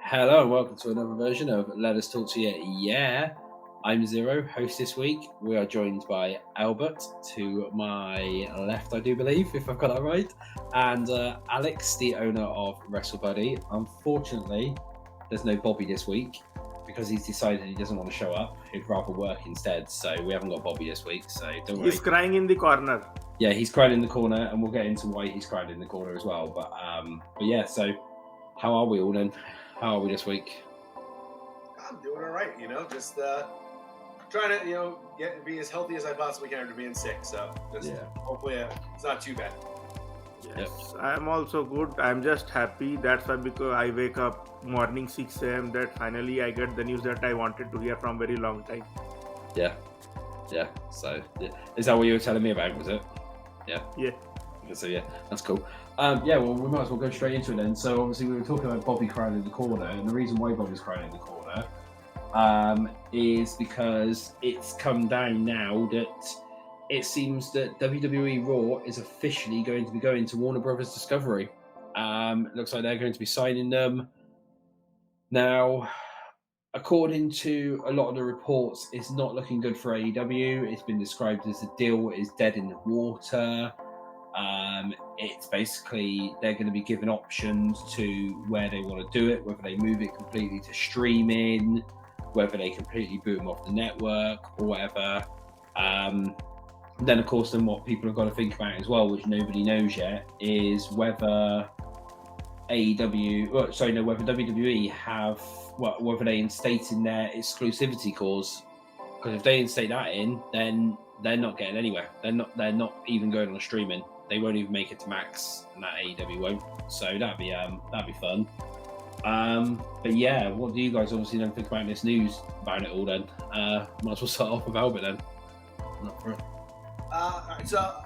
Hello and welcome to another version of Let Us Talk to You. Yeah, I'm Xero, host this week. We are joined by Albert to my left, I do believe, if I've got that right, and Alex, the owner of WrestleBuddy. Unfortunately, there's no Bobby this week because he's decided he doesn't want to show up. He'd rather work instead, so we haven't got Bobby this week, so don't worry. He's crying in the corner. Yeah, he's crying in the corner, and we'll get into why he's crying in the corner as well. But yeah, so how are we all then? How are we this week? I'm doing all right, just trying to, be as healthy as I possibly can after being sick. So hopefully it's not too bad. Yes, I'm also good. I'm just happy. That's why because I wake up morning 6 a.m. that finally I get the news that I wanted to hear from very long time. Yeah. So is that what you were telling me about? Was it? Yeah. So yeah, that's cool. Well, we might as well go straight into it then. So obviously we were talking about Bobby crying in the corner, and the reason why Bobby's crying in the corner is because it's come down now that it seems that WWE Raw is officially going to be going to Warner Brothers Discovery. It looks like they're going to be signing them. Now, according to a lot of the reports, it's not looking good for AEW. It's been described as the deal is dead in the water. It's basically they're going to be given options to where they want to do it, whether they move it completely to streaming, whether they completely boot them off the network or whatever. Then, of course, what people have got to think about as well, which nobody knows yet, is whether whether WWE have, whether they instate in their exclusivity clause. Because if they instate that in, then they're not getting anywhere. They're not even going on streaming. They won't even make it to Max, and that AEW won't. So that'd be fun. But yeah, what do you guys obviously don't think about this news about it all? Then might as well start off with Albert then. So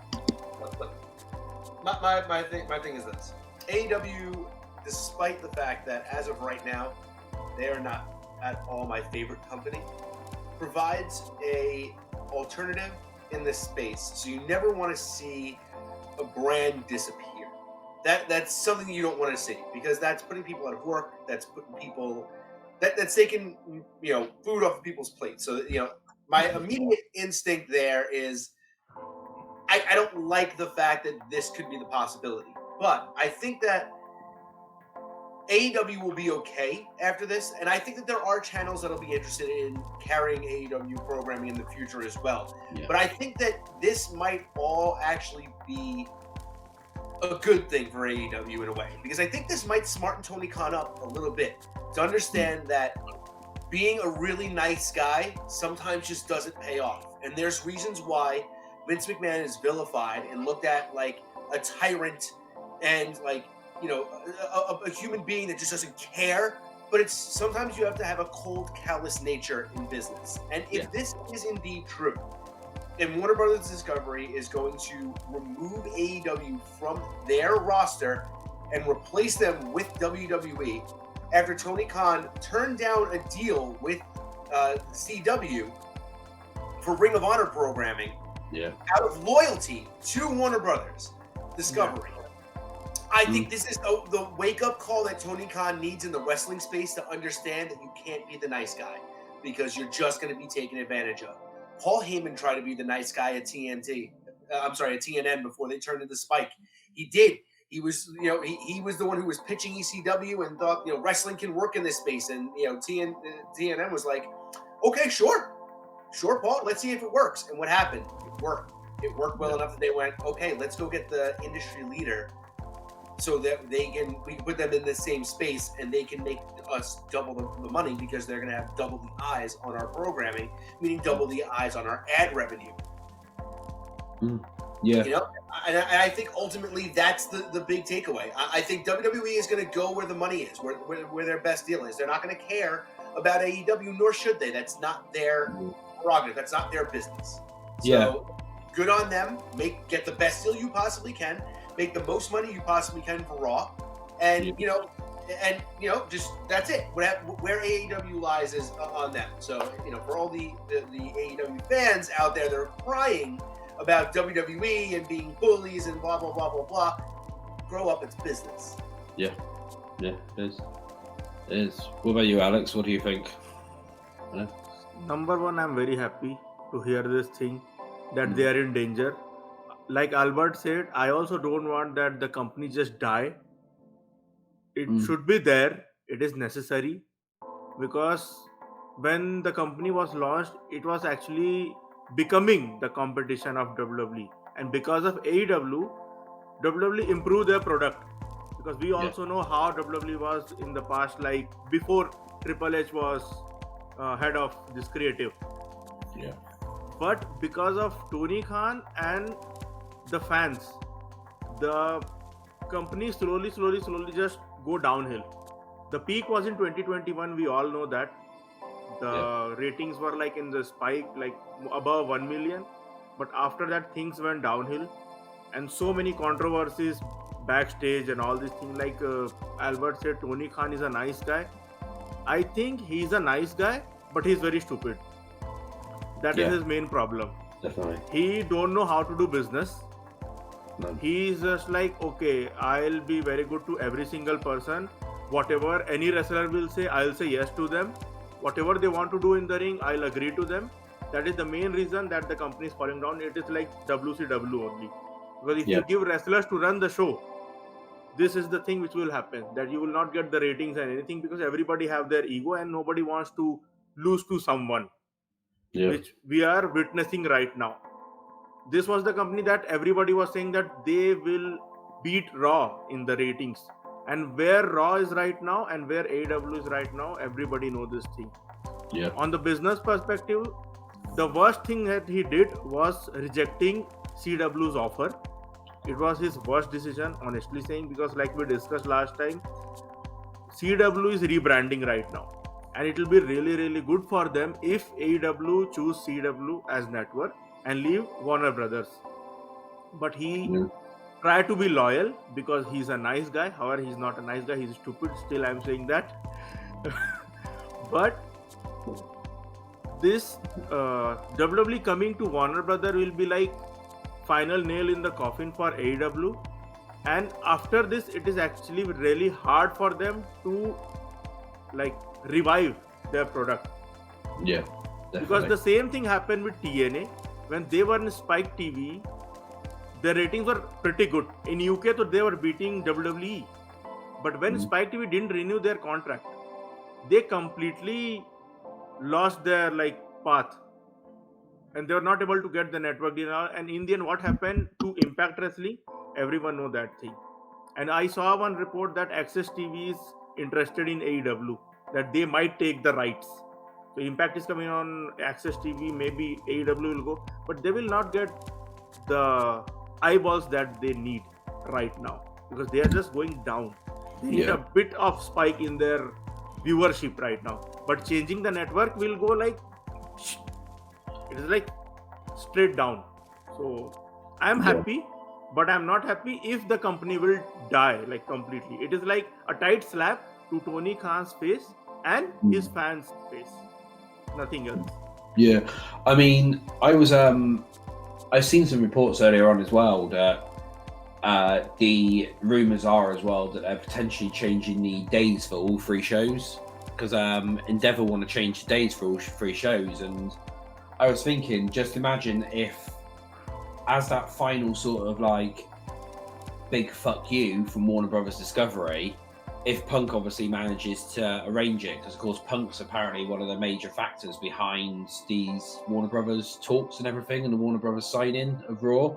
my thing is this: AEW, despite the fact that as of right now they are not at all my favorite company, provides a alternative in this space. So you never want to see a brand disappear. That's something you don't want to see, because that's putting people out of work. That's putting people that's taking food off of people's plates. So my immediate instinct there is I don't like the fact that this could be the possibility, but I think that AEW will be okay after this, and I think that there are channels that'll be interested in carrying AEW programming in the future as well. Yeah. But I think that this might all actually be a good thing for AEW in a way, because I think this might smarten Tony Khan up a little bit to understand that being a really nice guy sometimes just doesn't pay off. And there's reasons why Vince McMahon is vilified and looked at like a tyrant and like, a human being that just doesn't care. But it's sometimes you have to have a cold, callous nature in business. And if this is indeed true, and Warner Brothers Discovery is going to remove AEW from their roster and replace them with WWE after Tony Khan turned down a deal with CW for Ring of Honor programming out of loyalty to Warner Brothers Discovery. I think this is the wake-up call that Tony Khan needs in the wrestling space to understand that you can't be the nice guy because you're just going to be taken advantage of. Paul Heyman tried to be the nice guy at TNN before they turned into Spike. He did. He was, he was the one who was pitching ECW and thought, wrestling can work in this space. And, TNN was like, okay, sure, Paul, let's see if it works. And what happened? It worked. It worked well enough that they went, okay, let's go get the industry leader so that we can put them in the same space and they can make us double the money, because they're going to have double the eyes on our programming, meaning double the eyes on our ad revenue. Yeah. And I think ultimately that's the big takeaway. I think WWE is going to go where the money is, where their best deal is. They're not going to care about AEW, nor should they. That's not their prerogative. That's not their business. So good on them. Get the best deal you possibly can. Make the most money you possibly can for Raw, and just that's it. Where AEW lies is on them. So for all the AEW fans out there that are crying about WWE and being bullies and blah blah blah blah blah, grow up. It's business. Yeah, it is. It is. What about you, Alex? What do you think? Number one, I'm very happy to hear this thing that they are in danger. Like Albert said, I also don't want that the company just die. It should be there. It is necessary because when the company was launched, it was actually becoming the competition of WWE. And because of AEW, WWE improved their product. Because we also know how WWE was in the past, like before Triple H was head of this creative. Yeah. But because of Tony Khan and the fans, the company slowly just go downhill. The peak was in 2021. We all know that the ratings were like in the spike, like above 1 million. But after that, things went downhill, and so many controversies backstage and all these things. Like Albert said, Tony Khan is a nice guy. I think he's a nice guy, but he's very stupid. That is his main problem. Definitely. He don't know how to do business. No. He's just like, okay, I'll be very good to every single person. Whatever any wrestler will say, I'll say yes to them. Whatever they want to do in the ring, I'll agree to them. That is the main reason that the company is falling down. It is like WCW only. Because if you give wrestlers to run the show, this is the thing which will happen, that you will not get the ratings and anything, because everybody have their ego and nobody wants to lose to someone, which we are witnessing right now. This was the company that everybody was saying that they will beat Raw in the ratings. And where Raw is right now and where AEW is right now, everybody knows this thing. Yeah. On the business perspective, the worst thing that he did was rejecting CW's offer. It was his worst decision, honestly saying, because like we discussed last time, CW is rebranding right now. And it will be really good for them if AEW choose CW as network and leave Warner Brothers. But he tried to be loyal because he's a nice guy. However, he's not a nice guy. He's stupid. Still, I'm saying that. But this WWE coming to Warner Brothers will be like final nail in the coffin for AEW. And after this, it is actually really hard for them to like revive their product. Yeah, definitely. Because the same thing happened with TNA. When they were in Spike TV, their ratings were pretty good. In UK, so they were beating WWE. But when Spike TV didn't renew their contract, they completely lost their like path, and they were not able to get the network deal. And in the end, what happened to Impact Wrestling? Everyone know that thing. And I saw one report that Access TV is interested in AEW, that they might take the rights. So Impact is coming on Access TV, maybe AEW will go, but they will not get the eyeballs that they need right now, because they are just going down. They need a bit of spike in their viewership right now. But changing the network will go like, it is like straight down. So I'm happy, but I'm not happy if the company will die like completely. It is like a tight slap to Tony Khan's face and his fans' face. Nothing else. Yeah, I mean, I've seen some reports earlier on as well that the rumours are as well that they're potentially changing the days for all three shows, because Endeavour want to change the days for all three shows. And I was thinking, just imagine if, as that final sort of like big fuck you from Warner Brothers Discovery, if Punk obviously manages to arrange it, because of course Punk's apparently one of the major factors behind these Warner Brothers talks and everything, and the Warner Brothers sign-in of Raw.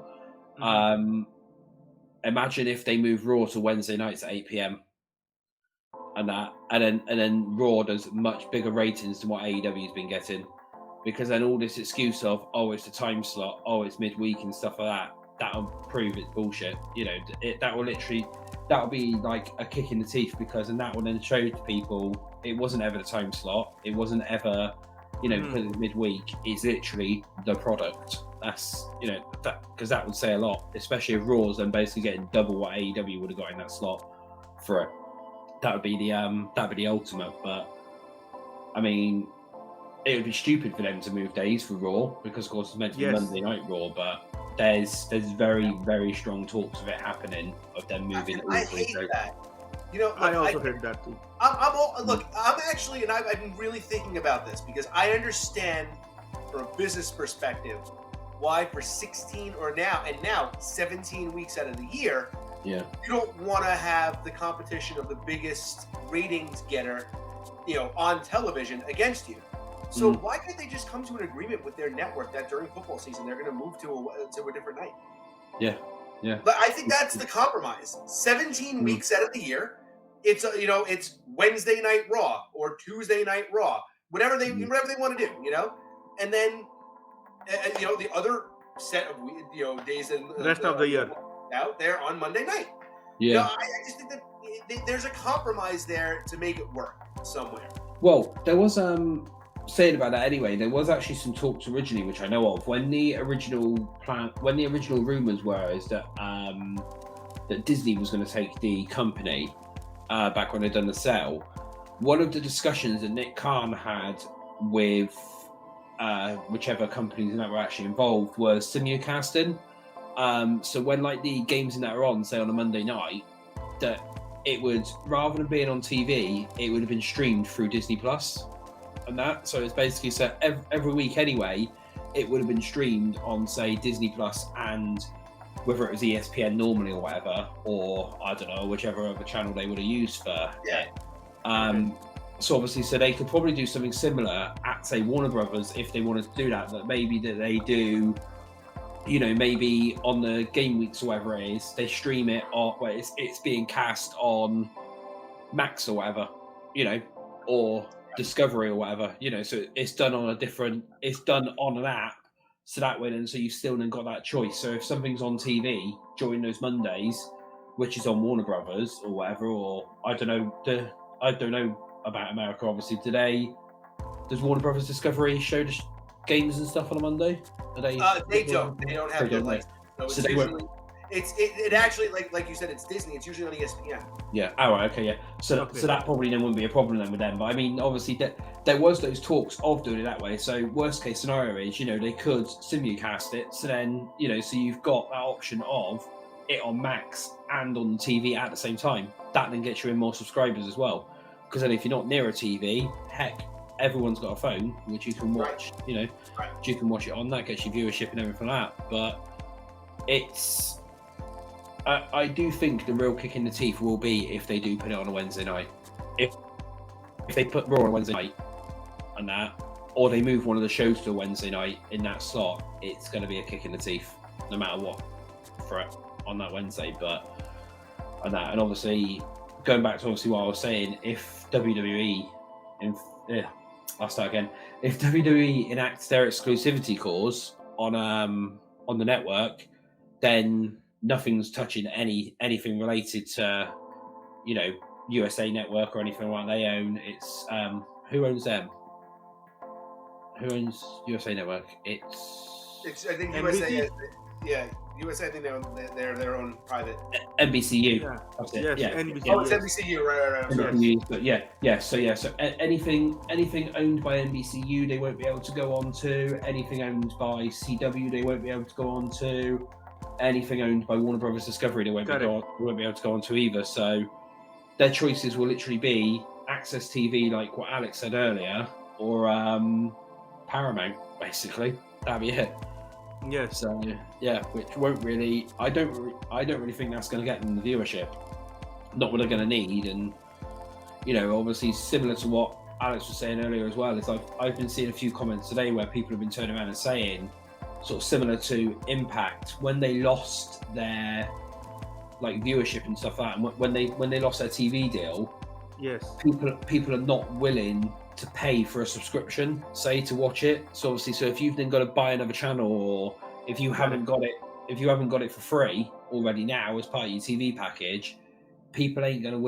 Imagine if they move Raw to Wednesday nights at 8 p.m. and then Raw does much bigger ratings than what AEW's been getting, because then all this excuse of, oh, it's a time slot, oh, it's midweek and stuff like that'll prove it's bullshit. You know, that'll be like a kick in the teeth, because then that will then show to people it wasn't ever the time slot, it wasn't ever, you know, because it's midweek, it's literally the product. That's, you know, that, because that would say a lot, especially if Raw's then basically getting double what AEW would have got in that slot for it. That would be the ultimate. But I mean, it would be stupid for them to move days for Raw, because of course it's meant to be Monday Night Raw, but there's very, very strong talks of it happening, of them moving. I hate that. I also heard that too. I'm actually, and I've been really thinking about this because I understand from a business perspective why for 16 or now 17 weeks out of the year, you don't want to have the competition of the biggest ratings getter, on television against you. So why can't they just come to an agreement with their network that during football season they're going to move to a different night? Yeah. But I think that's the compromise. 17 weeks out of the year, it's it's Wednesday Night Raw or Tuesday Night Raw, whatever they want to do, and then the other set of days and rest of the year out there on Monday night. Yeah, I just think that there's a compromise there to make it work somewhere. Well, there was saying about that anyway. There was actually some talks originally, which I know of, when the original rumors were is that that Disney was going to take the company back when they'd done the sale. One of the discussions that Nick Khan had with whichever companies that were actually involved was simulcasting. So when the games in that are on, say on a Monday night, that it would, rather than being on TV, it would have been streamed through Disney Plus and that. So it's basically every week anyway, it would have been streamed on, say, Disney Plus, and whether it was ESPN normally or whatever, or I don't know, whichever other channel they would have used for it. So obviously, so they could probably do something similar at, say, Warner Brothers if they wanted to do that. That maybe that they do, maybe on the game weeks or whatever it is, they stream it or it's being cast on Max or whatever, or Discovery or whatever, So it's done on an app, so that way, and so you've still then got that choice. So if something's on TV during those Mondays, which is on Warner Brothers or whatever, or I don't know about America, obviously. Does Warner Brothers Discovery show the games and stuff on a Monday? They don't. They don't have the license. So they won't. It actually, like you said, it's Disney. It's usually on ESPN. Yeah. Oh, right. Okay. Yeah. So that probably then wouldn't be a problem then with them. But I mean, obviously, there was those talks of doing it that way. So worst case scenario is, they could simulcast it. So then, so you've got that option of it on Max and on TV at the same time. That then gets you in more subscribers as well. Because then if you're not near a TV, heck, everyone's got a phone, which you can watch, you can watch it on. That gets you viewership and everything like that. But it's... I do think the real kick in the teeth will be if they do put it on a Wednesday night. If they put Raw on a Wednesday night and that, or they move one of the shows to a Wednesday night in that slot, it's going to be a kick in the teeth, no matter what, for it on that Wednesday. And obviously... Going back to what I was saying, if WWE, if WWE enacts their exclusivity clause on the network, then nothing's touching anything related to, USA Network or anything like they own. It's who owns them? Who owns USA Network? It's I think USA. Yeah. USA, I think they're their own private. NBCU. Yeah. Yes, NBCU. Oh, it's NBCU, right. NBCU, but so anything owned by NBCU, they won't be able to go on to. Anything owned by CW, they won't be able to go on to. Anything owned by Warner Brothers Discovery, they won't be able to go on to either. So their choices will literally be Access TV, like what Alex said earlier, or Paramount, basically. That'd be it. Yes. So which won't really. I don't really think that's going to get them the viewership. Not what they're going to need, and obviously similar to what Alex was saying earlier as well. Is I've been seeing a few comments today where people have been turning around and saying, sort of similar to Impact when they lost their viewership and stuff like that, and when they lost their TV deal. Yes. People are not willing to pay for a subscription, say, to watch it. So obviously, if you've then got to buy another channel, or if you haven't got it for free already now as part of your TV package, people ain't gonna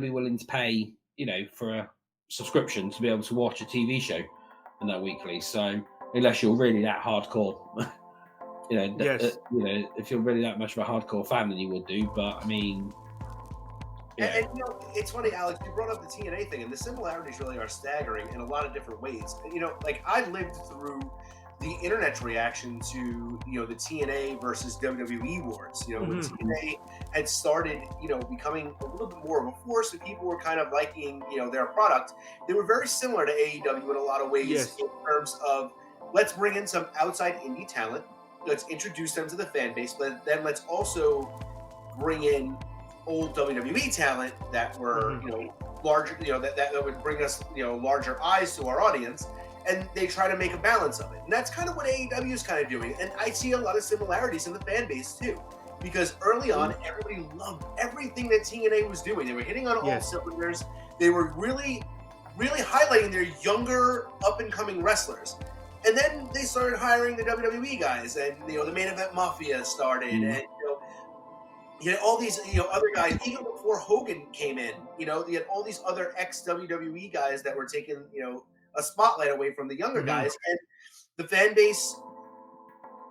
be willing to pay, for a subscription to be able to watch a TV show and that weekly. So unless you're really that hardcore, yes. If you're really that much of a hardcore fan, then you would do. But I mean. Yeah. And it's funny, Alex, you brought up the TNA thing, and the similarities really are staggering in a lot of different ways. I lived through the internet's reaction to the TNA versus WWE wars. When TNA had started becoming a little bit more of a force and people were kind of liking their product, they were very similar to AEW in a lot of ways in terms of, let's bring in some outside indie talent, let's introduce them to the fan base, but then let's also bring in old WWE talent that were larger, that would bring us larger eyes to our audience. And they try to make a balance of it. And that's kind of what AEW is kind of doing. And I see a lot of similarities in the fan base too. Because early on, everybody loved everything that TNA was doing. They were hitting on all cylinders. They were really, really highlighting their younger, up-and-coming wrestlers. And then they started hiring the WWE guys. And, the Main Event Mafia started. And, you had all these, other guys. Even before Hogan came in, you had all these other ex-WWE guys that were taking, a spotlight away from the younger guys, and the fan base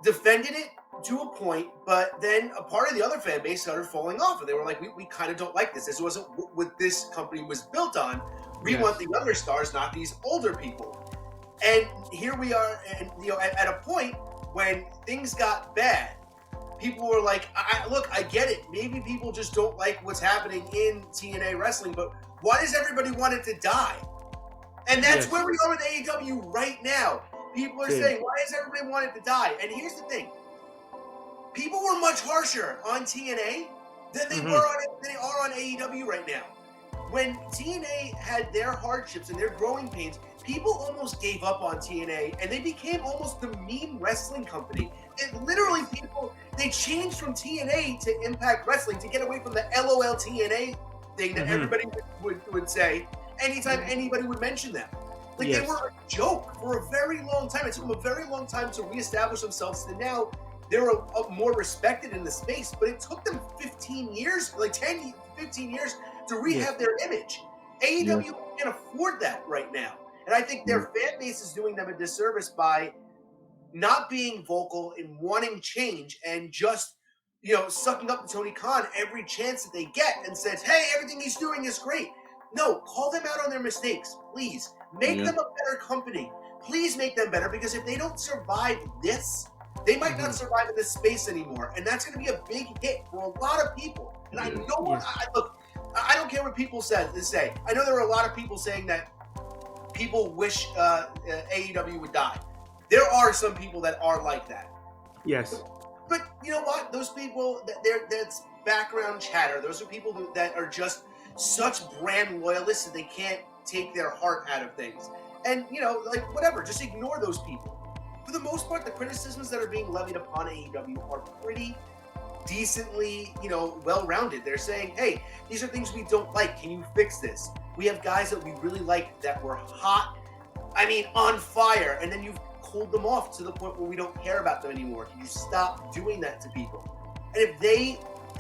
defended it to a point, but then a part of the other fan base started falling off, and they were like, we kind of don't like this. This wasn't what this company was built on. We want the younger stars, not these older people. And here we are, and at a point when things got bad, people were like, I get it. Maybe people just don't like what's happening in TNA wrestling, but why does everybody want it to die? And that's where we are with AEW right now. People are saying, why does everybody want it to die? And here's the thing. People were much harsher on TNA than they are on AEW right now. When TNA had their hardships and their growing pains, people almost gave up on TNA and they became almost the meme wrestling company. And literally they changed from TNA to Impact Wrestling to get away from the LOL TNA thing that everybody would say anytime anybody would mention them. They were a joke for a very long time. It took them a very long time to reestablish themselves, and now they're more respected in the space, but it took them 15 years, 10, 15 years to rehab their image. AEW can't afford that right now. And I think their fan base is doing them a disservice by not being vocal in wanting change and just, sucking up to Tony Khan every chance that they get and says, hey, everything he's doing is great. No, call them out on their mistakes, please. Make them a better company. Please make them better, because if they don't survive this, they might not survive in this space anymore. And that's going to be a big hit for a lot of people. And I know I don't care what people say. I know there are a lot of people saying that people wish AEW would die. There are some people that are like that. Yes. But you know what? Those people, that's background chatter. Those are people that are just such brand loyalists that they can't take their heart out of things. And, whatever, just ignore those people. For the most part, the criticisms that are being levied upon AEW are pretty decently, well-rounded. They're saying, hey, these are things we don't like. Can you fix this? We have guys that we really like that were hot, on fire, and then you've cooled them off to the point where we don't care about them anymore. Can you stop doing that to people? And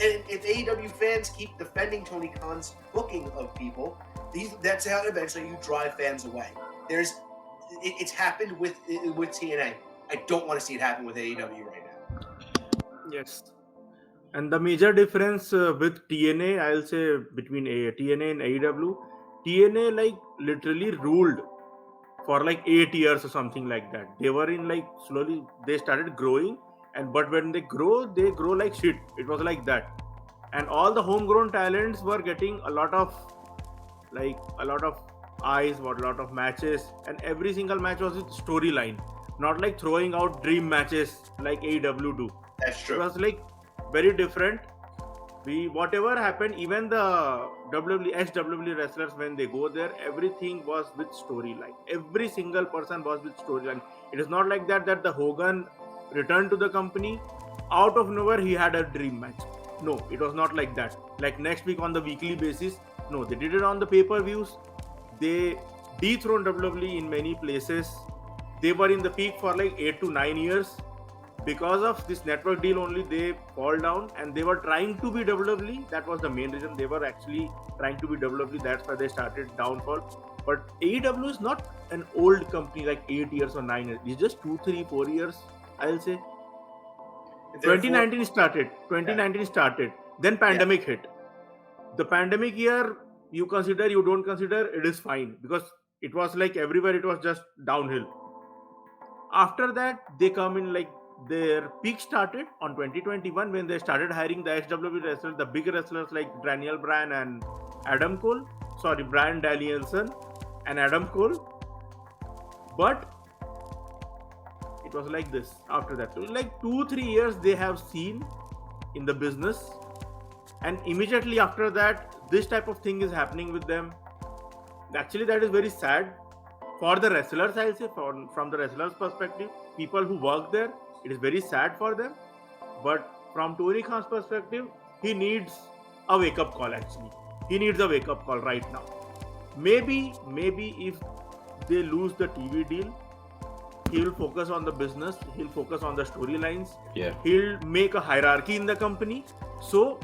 if AEW fans keep defending Tony Khan's booking of people, that's how eventually you drive fans away. It's happened with TNA. I don't want to see it happen with AEW right now. Yes. And the major difference with TNA, I'll say, between TNA and AEW, TNA literally ruled for 8 years or something like that. They were in slowly, they started growing, but when they grow like shit. It was like that. And all the homegrown talents were getting a lot of eyes, a lot of matches, and every single match was with storyline, not throwing out dream matches like AEW do. That's true. It was very different. Whatever happened, even the WWE wrestlers, when they go there, everything was with storyline. Every single person was with storyline. It is not like that the Hogan returned to the company, out of nowhere he had a dream match. No, it was not like that. Next week on the weekly basis. No, they did it on the pay-per-views. They dethroned WWE in many places. They were in the peak for 8 to 9 years. Because of this network deal only, they fall down, and they were trying to be WWE. That was the main reason. They were actually trying to be WWE. That's why they started downfall. But AEW is not an old company 8 years or 9 years. It's just 2, 3, 4 years, I'll say. 2019 started. Then pandemic hit. The pandemic year, you consider, you don't consider, it is fine, because it was everywhere, it was just downhill. After that, they come in like their peak started on 2021 when they started hiring the SW wrestlers, the big wrestlers like Daniel Bryan and Adam Cole. Sorry, Bryan Danielson and Adam Cole. But it was like this after that. So like 2-3 years they have seen in the business, and immediately after that, this type of thing is happening with them. Actually, that is very sad for the wrestlers. I'll say from the wrestlers' perspective, people who work there, it is very sad for them. But from Tony Khan's perspective, he needs a wake-up call. Actually, he needs a wake-up call right now. Maybe if they lose the TV deal, he will focus on the business. He'll focus on the storylines. Yeah. He'll make a hierarchy in the company, so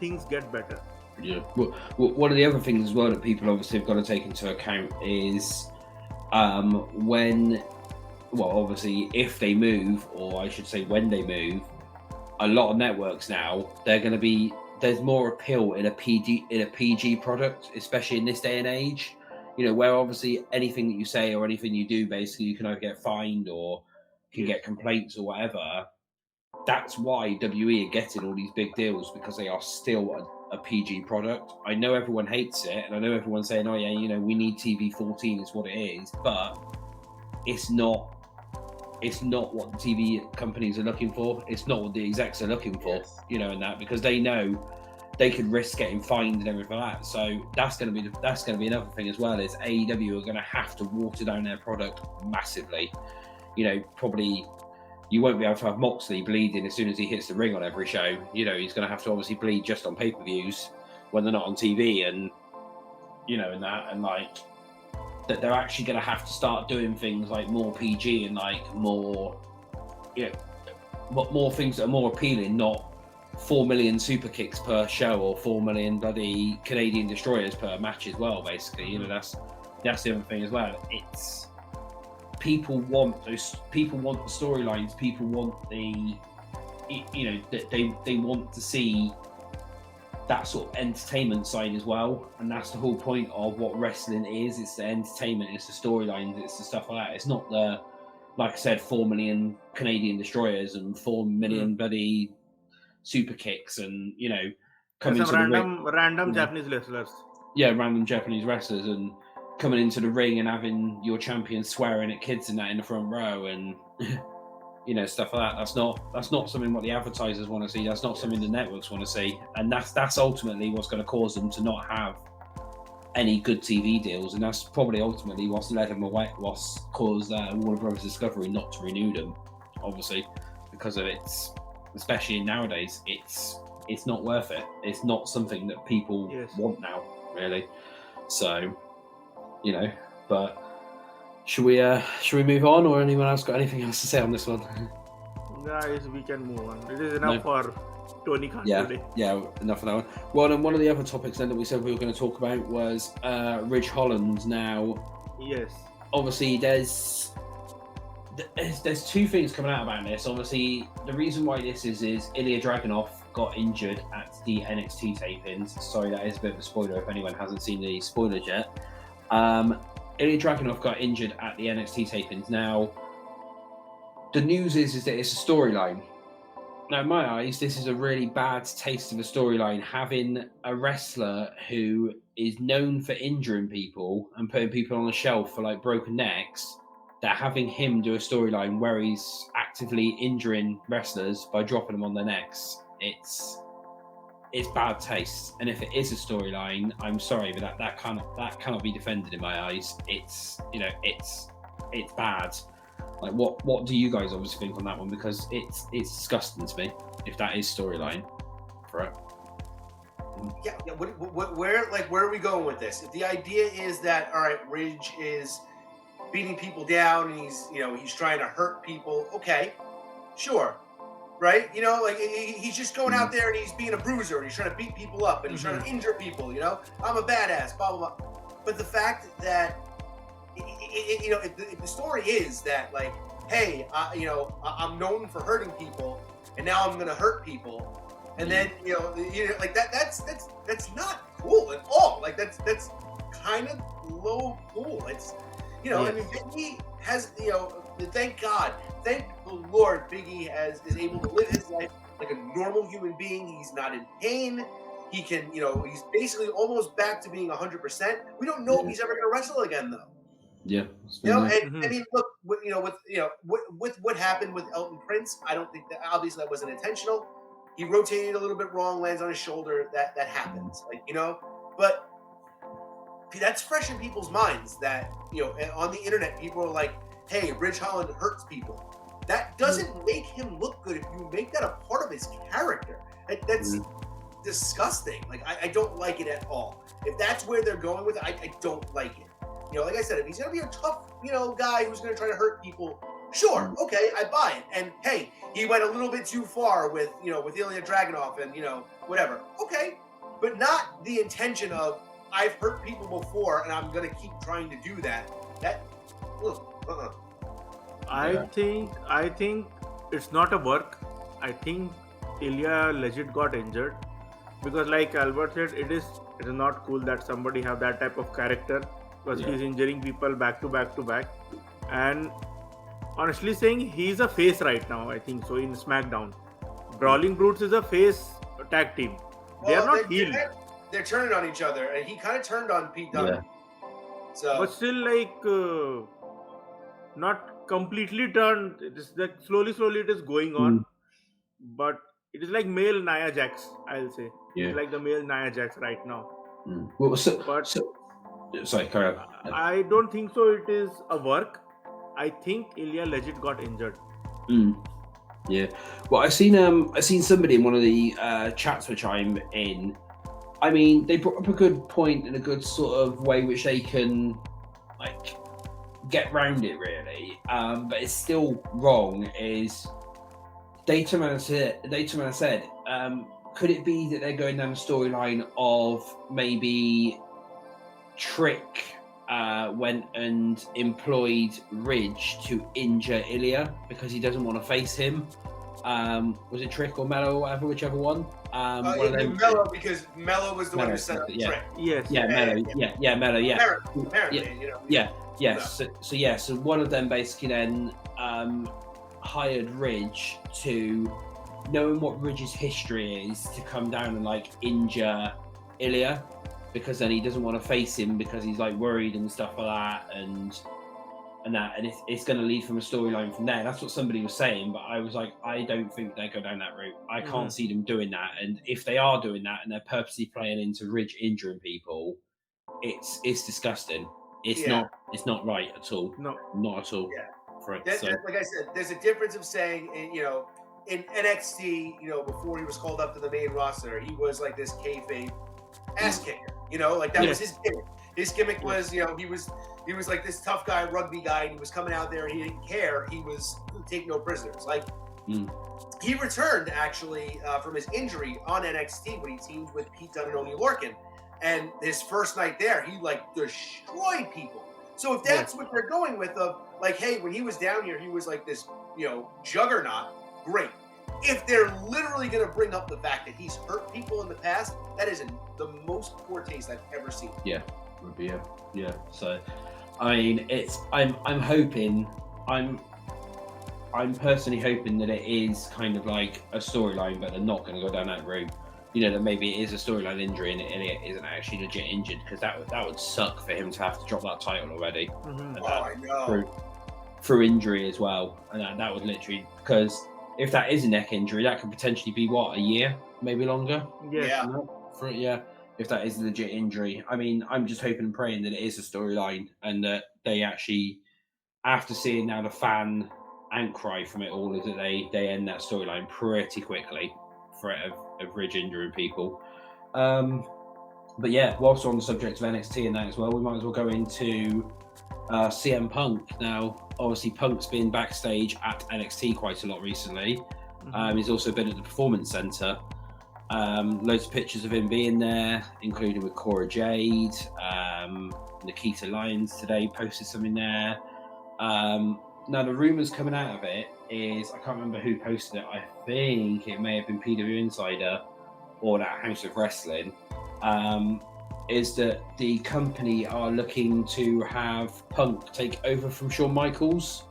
things get better. Yeah. Well, one of the other things as well that people obviously have got to take into account is obviously if they move, or I should say when they move, a lot of networks now, there's more appeal in a PG product, especially in this day and age. You know, where obviously anything that you say or anything you do, basically you can either get fined or can get complaints or whatever. That's why WWE are getting all these big deals, because they are still a PG product. I know everyone hates it, and I know everyone's saying, oh yeah, you know, we need TV 14 is what it is, but it's not what the TV companies are looking for. It's not what the execs are looking for, you know, in that, because they know they could risk getting fined and everything like that. So that's going to be another thing as well, is AEW are going to have to water down their product massively. You know, probably you won't be able to have Moxley bleeding as soon as he hits the ring on every show. You know, he's going to have to obviously bleed just on pay-per-views when they're not on TV, and you know, and that, and like that they're actually going to have to start doing things like more PG and like more, you know, more things that are more appealing, not 4 million super kicks per show or 4 million bloody Canadian destroyers per match as well, basically. You know, that's the other thing as well. It's people want the storylines, people want the, you know, they want to see that sort of entertainment side as well, and that's the whole point of what wrestling is. It's the entertainment, it's the storylines, it's the stuff like that. It's not the, like I said, 4 million Canadian destroyers and 4 million bloody super kicks, and you know, coming to random Japanese wrestlers. Yeah, random Japanese wrestlers, and coming into the ring and having your champion swearing at kids and that in the front row, and you know, stuff like that. That's not something what the advertisers want to see. That's not something the networks want to see, and that's ultimately what's going to cause them to not have any good TV deals, and that's probably ultimately what's led them away. What's caused Warner Bros. Discovery not to renew them, obviously, because of it's. Especially nowadays, it's not worth it. It's not something that people want now, really. So, you know, but should we move on, or anyone else got anything else to say on this one? Guys, we can move on. It is enough for Tony Khan today. Yeah, enough of that one. Well, and one of the other topics then that we said we were going to talk about was Ridge Holland. Now, yes, obviously there's two things coming out about this. Obviously, the reason why this is Ilja Dragunov got injured at the NXT tapings. Sorry, that is a bit of a spoiler if anyone hasn't seen the spoilers yet. Ilja Dragunov got injured at the NXT tapings. Now, the news is that it's a storyline. Now, in my eyes, this is a really bad taste of a storyline, having a wrestler who is known for injuring people and putting people on the shelf for like broken necks, that having him do a storyline where he's actively injuring wrestlers by dropping them on their necks, it's bad taste. And if it is a storyline, I'm sorry, but that cannot be defended in my eyes. It's, you know, it's bad. Like, what do you guys obviously think on that one? Because it's disgusting to me if that is storyline for it. Yeah. Where are we going with this? If the idea is that, all right, Ridge is beating people down and he's trying to hurt people, okay, sure, right? You know, like he's just going out there and he's being a bruiser and he's trying to beat people up and he's trying to injure people. You know, I'm a badass, blah blah blah. But the fact that if the story is that, like, hey, I'm known for hurting people and now I'm gonna hurt people, and then like that's not cool at all. Like that's kind of low pool. It's I mean, he has thank God, thank the Lord, Big E is able to live his life like a normal human being. He's not in pain. He can, he's basically almost back to being 100%. We don't know if he's ever going to wrestle again, though. Yeah. And I mean, look, with what happened with Elton Prince, I don't think that obviously that wasn't intentional. He rotated a little bit wrong, lands on his shoulder. That happens, but that's fresh in people's minds. That on the internet, people are like, "Hey, Ridge Holland hurts people." That doesn't make him look good if you make that a part of his character. That's disgusting. Like I don't like it at all. If that's where they're going with it, I don't like it. Like I said, if he's gonna be a tough, guy who's gonna try to hurt people, sure, okay, I buy it. And hey, he went a little bit too far with Ilja Dragunov and whatever. Okay, but not the intention of I've hurt people before and I'm gonna keep trying to do that. I think it's not a work. I think Ilja legit got injured because, like Albert said, it is not cool that somebody have that type of character. Because he's injuring people back to back, and honestly saying, he's a face right now. I think so in SmackDown. Brawling Brutes is a face tag team. They are not heel. They're turning on each other, and he kind of turned on Pete Dunne. Yeah. So, but still, not completely turned. It is like slowly it is going on, but it is like male Nia Jax. I'll say it's like the male Nia Jax right now. Well, sorry, carry on. I don't think so. It is a work. I think Ilja legit got injured. Yeah. Well, I seen somebody in one of the chats which I'm in. I mean, they brought up a good point and a good sort of way which they can get round it really. But it's still wrong. Is Dataman said, could it be that they're going down the storyline of maybe Trick went and employed Ridge to injure Ilja because he doesn't want to face him? Was it Trick or Mello or whatever, whichever one? Mello, because Mello was the one who set up Trick. Yes. Yeah, Mello. Yeah, Mello. Yeah. Apparently, So one of them basically then hired Ridge to, knowing what Ridge's history is, to come down and injure Ilja, because then he doesn't want to face him because he's worried and stuff like that, and it's going to lead from a storyline from there. That's what somebody was saying, but I was like, I don't think they go down that route. I can't see them doing that, and if they are doing that and they're purposely playing into Ridge injuring people, it's disgusting. It's not right at all. No, not at all. Yeah. For it, like I said, there's a difference of saying, in NXT, before he was called up to the main roster, he was like this kayfabe ass kicker. That was his gimmick. His gimmick was, he was like this tough guy, rugby guy, and he was coming out there and he didn't care. He was take no prisoners. He returned actually from his injury on NXT when he teamed with Pete Dunne and Oney Lorcan. And his first night there, he destroyed people. So if that's what they're going with, hey, when he was down here, he was like this, juggernaut. Great. If they're literally going to bring up the fact that he's hurt people in the past, that is the most poor taste I've ever seen. Yeah, would be yeah. So, I mean, I'm hoping, I'm personally hoping that it is kind of like a storyline, but they're not going to go down that route. That maybe it is a storyline injury and it isn't actually legit injured, because that would suck for him to have to drop that title already. I know. Through injury as well, and that would literally, because if that is a neck injury, that could potentially be a year, maybe longer. Yeah. If that is a legit injury, I mean, I'm just hoping and praying that it is a storyline and that they actually, after seeing now the fan outcry from it all, is that they end that storyline pretty quickly of Ridge injuring people. But yeah, whilst we're on the subject of NXT and that as well, we might as well go into CM Punk. Now, obviously, Punk's been backstage at NXT quite a lot recently. He's also been at the Performance Center. Loads of pictures of him being there, including with Cora Jade. Nikita Lyons today posted something there. Now, the rumours coming out of it is, I can't remember who posted it. I think it may have been PW Insider or that House of Wrestling. Is that the company are looking to have Punk take over from Shawn Michaels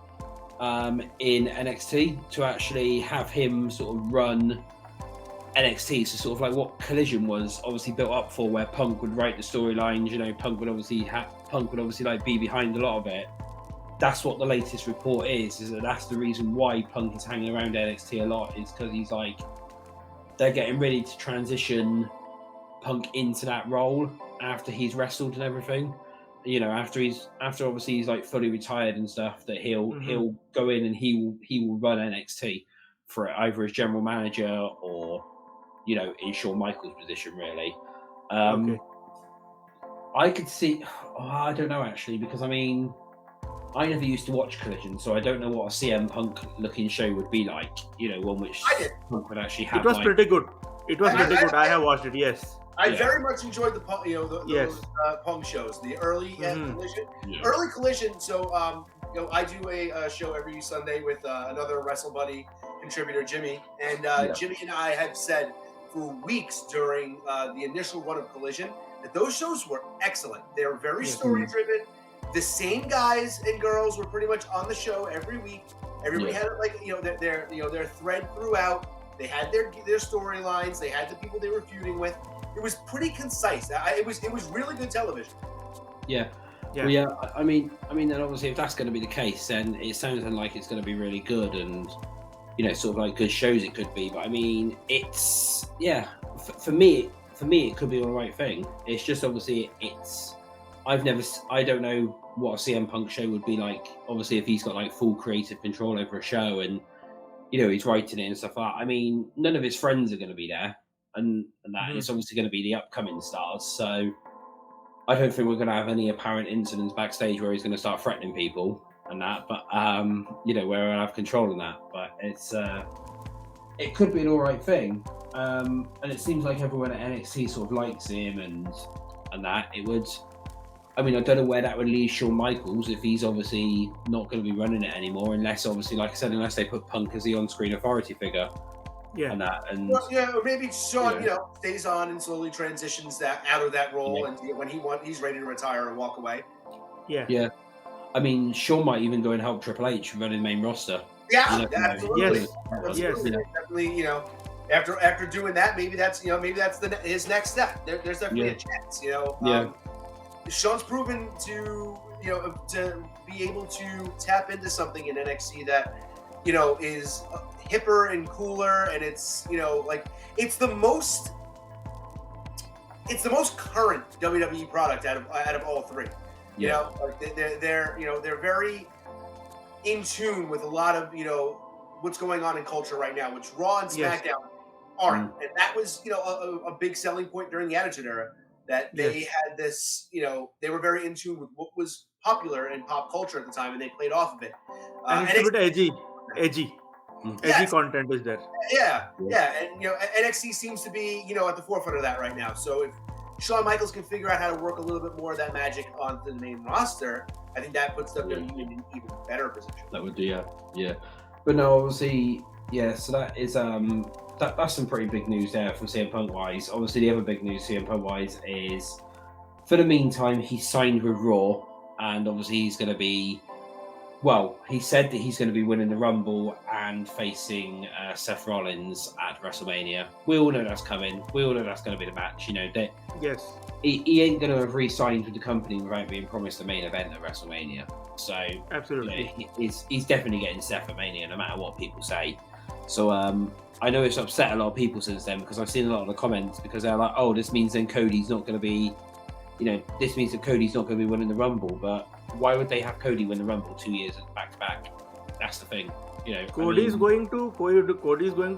in NXT to actually have him sort of run NXT. So sort of like what Collision was obviously built up for, where Punk would write the storylines. You know, Punk would obviously like be behind a lot of it. That's what the latest report is that that's the reason why Punk is hanging around NXT a lot, is because he's like, they're getting ready to transition Punk into that role after he's wrestled and everything. You know, after obviously he's like fully retired and stuff, that he'll go in and he will run NXT for either as general manager or, you know, in Shawn Michaels' position, really. Okay. I could see. I don't know actually, because I mean, I never used to watch Collision, so I don't know what a CM Punk looking show would be like. You know, one which Punk would actually have. It was pretty good. It was pretty good. I have watched it. Yes. I very much enjoyed the those Punk shows, the early Collision. Yeah. Early Collision. So you know, I do a show every Sunday with another WrestleBuddy contributor, Jimmy, and Jimmy and I have said for weeks during the initial run of Collision that those shows were excellent. They were very story driven. The same guys and girls were pretty much on the show every week. Everybody had like their thread throughout. They had their storylines. They had the people they were feuding with. It was pretty concise. It was really good television. Yeah. Well, I mean, then obviously if that's going to be the case, then it sounds like it's going to be really good, and you know, sort of like good shows it could be. But I mean, it's for me, it could be the right thing. It's just obviously I don't know what a CM Punk show would be like. Obviously, if he's got like full creative control over a show and, you know, he's writing it and stuff like that. I mean, none of his friends are going to be there, and that it's obviously going to be the upcoming stars. So I don't think we're going to have any apparent incidents backstage where he's going to start threatening people and that. But you know, where I have control on that. But it could be an all right thing. And it seems like everyone at NXT sort of likes him and that it would. I mean, I don't know where that would leave Shawn Michaels if he's obviously not going to be running it anymore, unless obviously, like I said, unless they put Punk as the on-screen authority figure. Yeah. And that, and or maybe Shawn, stays on and slowly transitions that out of that role, and when he's ready to retire and walk away. Yeah. I mean, Shawn might even go and help Triple H run the main roster. Yeah, absolutely. Yes. Definitely. After doing that, maybe that's his next step. There's definitely a chance. Shawn's proven to be able to tap into something in NXT that, is hipper and cooler, and it's it's the most current WWE product out of all three. They're very in tune with a lot of what's going on in culture right now, which Raw and SmackDown aren't, and that was a big selling point during the Attitude Era. That they had this, they were very in tune with what was popular in pop culture at the time, and they played off of it. And it's a bit edgy content is there. Yeah, and NXT seems to be at the forefront of that right now. So if Shawn Michaels can figure out how to work a little bit more of that magic onto the main roster, I think that puts WWE in an even better position. That would do, yeah. But no, obviously, so that is that's some pretty big news there for CM Punk wise. Obviously, the other big news CM Punk wise is, for the meantime, he's signed with Raw, and obviously he's going to be, he said that he's going to be winning the Rumble and facing Seth Rollins at WrestleMania. We all know that's coming. We all know that's going to be the match. He ain't going to have re-signed with the company without being promised a main event at WrestleMania. So absolutely, he's definitely getting Seth at Mania, no matter what people say. So I know it's upset a lot of people since then, because I've seen a lot of the comments, because they're like, oh, this means then Cody's not going to be, this means that Cody's not going to be winning the Rumble. But why would they have Cody win the Rumble 2 years back to back? That's the thing. Cody's going to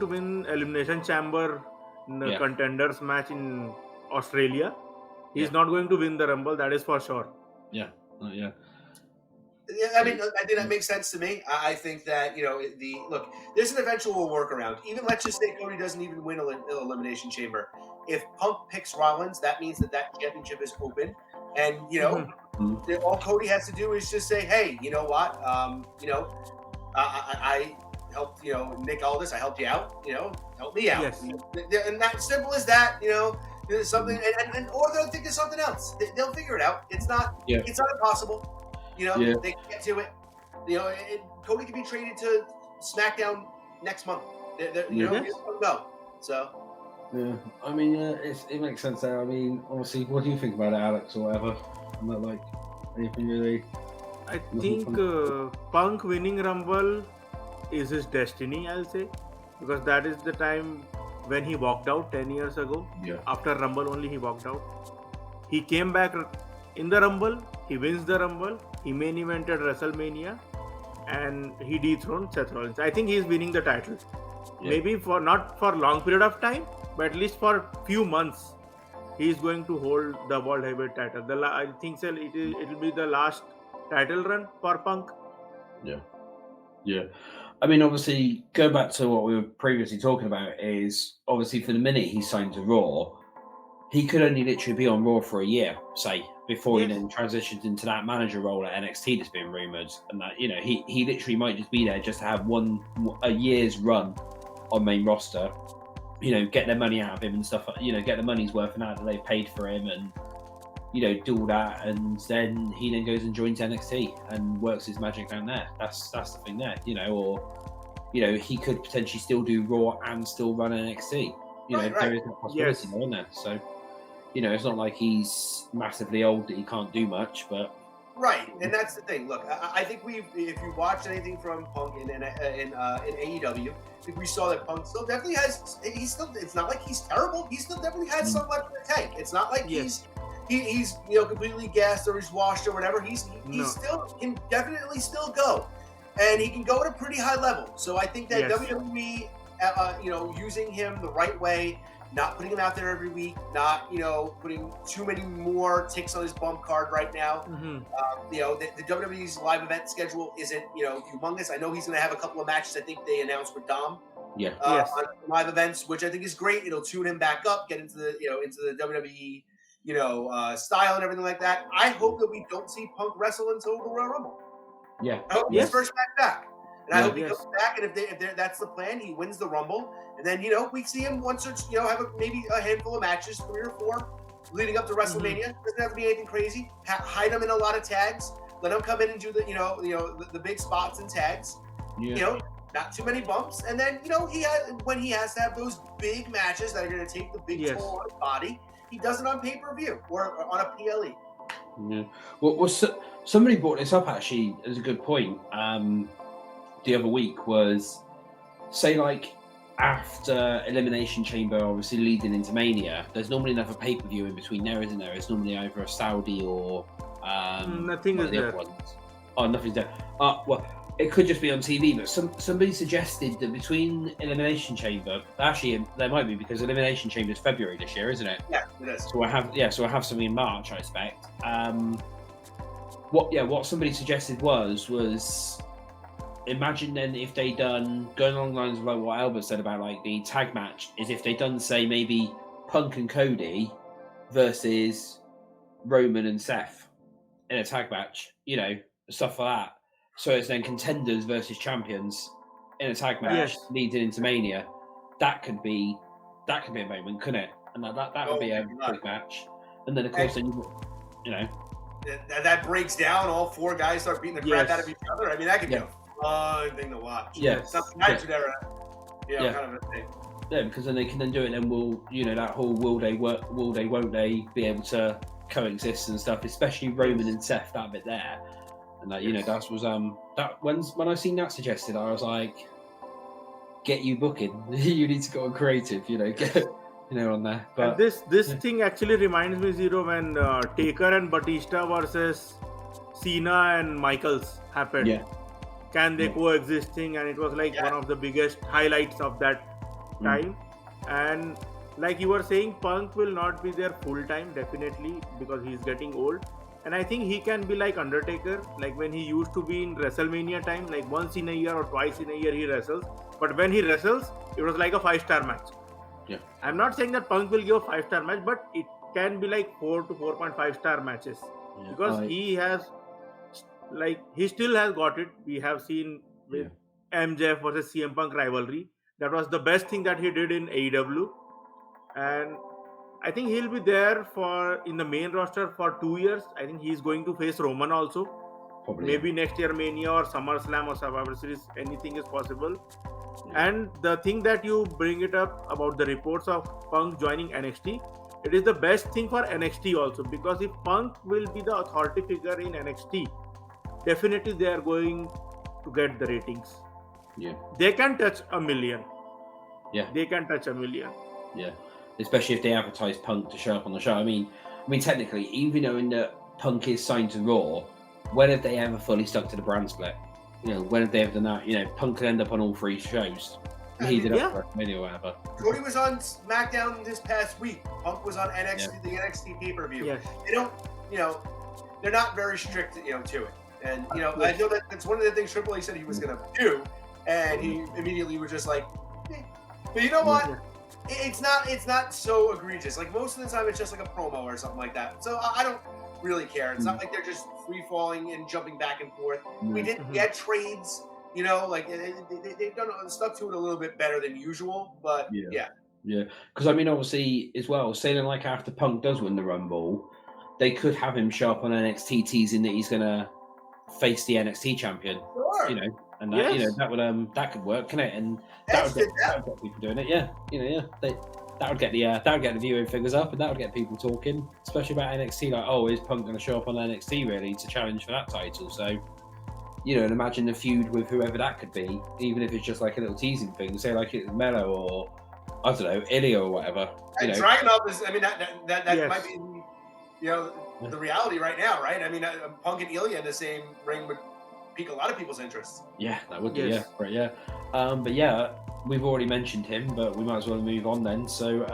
win Elimination Chamber contenders match in Australia. He's not going to win the Rumble, that is for sure. Yeah. I mean, I think that makes sense to me. I think that there's an eventual workaround. Even let's just say Cody doesn't even win an Elimination Chamber. If Punk picks Rollins, that means that championship is open, and all Cody has to do is just say, "Hey, you know what? I helped Nick Aldis. I helped you out. Help me out." Yes. And that simple as that. There's something, and or they'll think there's something else. They'll figure it out. It's not impossible. They can get to it. Cody could be traded to SmackDown next month. You know, you don't know. So. Yeah, I mean, it makes sense there. I mean, honestly, what do you think about it, Alex, or whatever? I'm not like anything really. I think Punk winning Rumble is his destiny, I'll say, because that is the time when he walked out 10 years ago. Yeah. After Rumble only he walked out. He came back in the Rumble, he wins the Rumble, he main evented WrestleMania, and he dethroned Seth Rollins. I think he is winning the title. Yeah. Maybe not for long period of time, but at least for few months, he is going to hold the World Heavyweight title. I think so. It will be the last title run for Punk. Yeah. I mean, obviously, going back to what we were previously talking about is obviously for the minute he signed to Raw, he could only literally be on Raw for a year, say, before he then transitions into that manager role at NXT that's been rumored, and that he literally might just be there just to have a year's run on main roster. Get their money out of him and stuff. Get the money's worth and that they paid for him, and do all that, and then he then goes and joins NXT and works his magic down there. That's the thing there, or he could potentially still do Raw and still run NXT. There is that possibility there, isn't there? So, it's not like he's massively old that he can't do much, but. Right, and that's the thing. Look, I think if you watch anything from Punk in AEW, I think we saw that Punk still definitely has. It's not like he's terrible. He still definitely has some left in the tank. It's not like he's completely gassed or he's washed or whatever. He still can definitely still go, and he can go at a pretty high level. So I think that WWE, using him the right way. Not putting him out there every week, not putting too many more ticks on his bump card right now. The WWE's live event schedule isn't humongous. I know he's going to have a couple of matches. I think they announced with Dom. On live events, which I think is great. It'll tune him back up, get into the WWE style and everything like that. I hope that we don't see Punk wrestle until the Royal Rumble. Yeah, I hope his first match back. And I hope he comes back, and if that's the plan, he wins the Rumble, and then we see him once or have maybe a handful of matches, 3 or 4, leading up to WrestleMania. Doesn't have to be anything crazy. Hide him in a lot of tags. Let him come in and do the big spots and tags. Not too many bumps, and then when he has to have those big matches that are going to take the big toll on his body, he does it on pay-per-view or on a PLE. Yeah. Well, somebody brought this up actually as a good point. The other week was, say, like after Elimination Chamber, obviously leading into Mania, there's normally another pay-per-view in between there, isn't there? It's normally either a Saudi or nothing is there. Oh, nothing's there. Well, it could just be on TV, but somebody suggested that between Elimination Chamber, actually there might be, because Elimination Chamber is February this year, isn't it? Yeah, it is. So I have something in March, I expect. What somebody suggested was. Imagine then if they done, going along the lines of like what Albert said about like the tag match, is if they done say maybe Punk and Cody versus Roman and Seth in a tag match, stuff like that. So it's then contenders versus champions in a tag match leading into Mania. That could be a moment, couldn't it? And that would be a big match. And then of course that breaks down. All 4 guys start beating the crap out of each other. I mean, that could be a fun thing to watch. Something kind of a thing. Yeah, because then they can then do it, and will that whole will they won't they be able to coexist and stuff, especially Roman and Seth, that bit there. And that that was that when I seen that suggested, I was like, get you booking. You need to go on creative, get on there. But and this thing actually reminds me, Xero, when Taker and Batista versus Cena and Michaels happened. Yeah. Can they coexisting? And it was like one of the biggest highlights of that time. And like you were saying, Punk will not be there full time, definitely, because he's getting old. And I think he can be like Undertaker, like when he used to be in WrestleMania time, like once in a year or twice in a year he wrestles. But when he wrestles, it was like a 5-star match. Yeah. I'm not saying that Punk will give a 5-star match, but it can be like 4 to 4.5 star matches. Yeah. Because he has, like, he still has got it. We have seen with MJF versus CM Punk rivalry. That was the best thing that he did in AEW. And I think he'll be there in the main roster for 2 years. I think he's going to face Roman also. Probably. Maybe next year Mania or SummerSlam or Survivor Series, anything is possible. And the thing that you bring it up about the reports of Punk joining NXT, it is the best thing for NXT also, because if Punk will be the authority figure in NXT, definitely they are going to get the ratings. Yeah. They can touch 1 million. Yeah. They can touch 1 million. Yeah. Especially if they advertise Punk to show up on the show. I mean, technically, even knowing that Punk is signed to Raw, when have they ever fully stuck to the brand split? You know, when have they ever done that? You know, Punk could end up on all 3 shows. He did up for WrestleMania or whatever. Cody was on SmackDown this past week. Punk was on NXT, the NXT pay-per-view. Yes. They don't, they're not very strict, to it. And, I know that that's one of the things Triple H said he was going to do. And he immediately was just like, eh. But you know what? It's not so egregious. Like, most of the time, it's just like a promo or something like that. So I don't really care. It's not like they're just free-falling and jumping back and forth. We didn't get trades. Like they've done stuck to it a little bit better than usual, but yeah. Because I mean, obviously, as well, saying like after Punk does win the Rumble, they could have him show up on NXT teasing that he's gonna face the NXT champion. Sure. And that that would that could work, couldn't it? And that would get people doing it. Yeah, that would get the viewing figures up, and that would get people talking, especially about NXT. Like, oh, is Punk gonna show up on NXT really to challenge for that title? So. And imagine the feud with whoever that could be, even if it's just like a little teasing thing. Say like it's Mello or I don't know, Ilja or whatever. And Dragunov is, I mean, that might be, the reality right now, right? I mean, Punk and Ilja in the same ring would pique a lot of people's interest. Yeah, that would be, right, but yeah, we've already mentioned him, but we might as well move on then. So,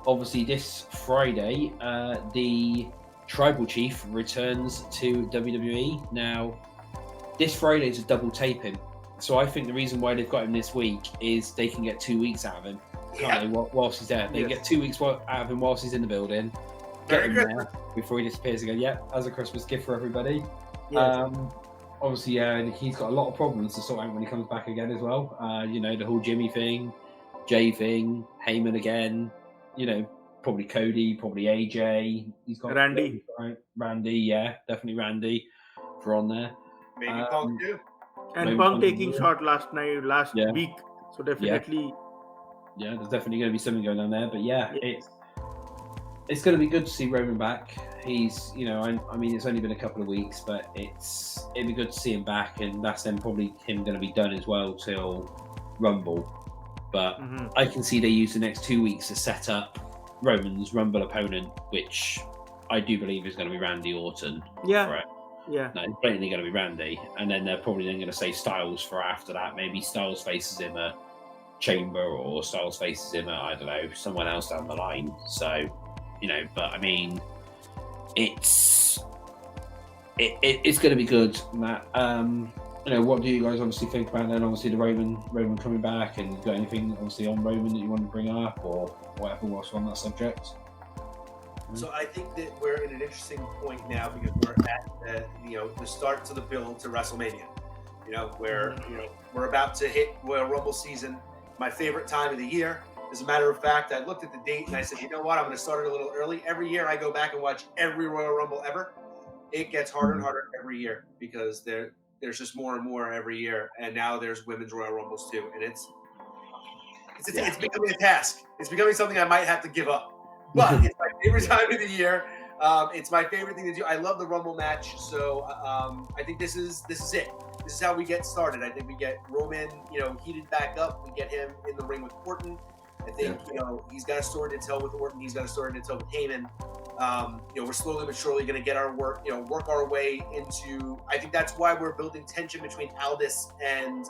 obviously, this Friday, the Tribal Chief returns to WWE. Now, this Friday is a double taping, so I think the reason why they've got him this week is they can get 2 weeks out of him, can't they, whilst he's there. They get 2 weeks out of him whilst he's in the building, get him there before he disappears again. Yeah, as a Christmas gift for everybody. Yes. Obviously, and he's got a lot of problems to sort out when he comes back again as well. The whole Jimmy thing, Jay thing, Heyman again, probably Cody, probably AJ. He's got Randy. Right? Randy, definitely Randy for on there. Maybe Punk too. And Punk taking shot last week. So definitely. Yeah, there's definitely going to be something going on there. But it's going to be good to see Roman back. He's, I mean, it's only been a couple of weeks, but it'd be good to see him back. And that's then probably him going to be done as well till Rumble. But I can see they use the next 2 weeks to set up Roman's Rumble opponent, which I do believe is going to be Randy Orton. Yeah. For it. Yeah. No, it's blatantly going to be Randy. And then they're probably then going to say Styles for after that. Maybe Styles faces him at Chamber or Styles faces him at, I don't know, someone else down the line. So, but I mean, it's going to be good, Matt. What do you guys obviously think about then? Obviously, the Roman coming back, and you got anything obviously on Roman that you want to bring up or whatever whilst on that subject? So I think that we're in an interesting point now because we're at the start to the build to WrestleMania. Where we're about to hit Royal Rumble season, my favorite time of the year. As a matter of fact, I looked at the date and I said, you know what, I'm going to start it a little early. Every year I go back and watch every Royal Rumble ever. It gets harder and harder every year because there's just more and more every year, and now there's women's Royal Rumbles too, and it's becoming a task. It's becoming something I might have to give up. But it's my favorite time of the year. It's my favorite thing to do. I love the Rumble match, so I think this is it. This is how we get started. I think we get Roman, heated back up. We get him in the ring with Orton. I think he's got a story to tell with Orton. He's got a story to tell with Heyman. We're slowly but surely going to get our work our way into. I think that's why we're building tension between Aldis and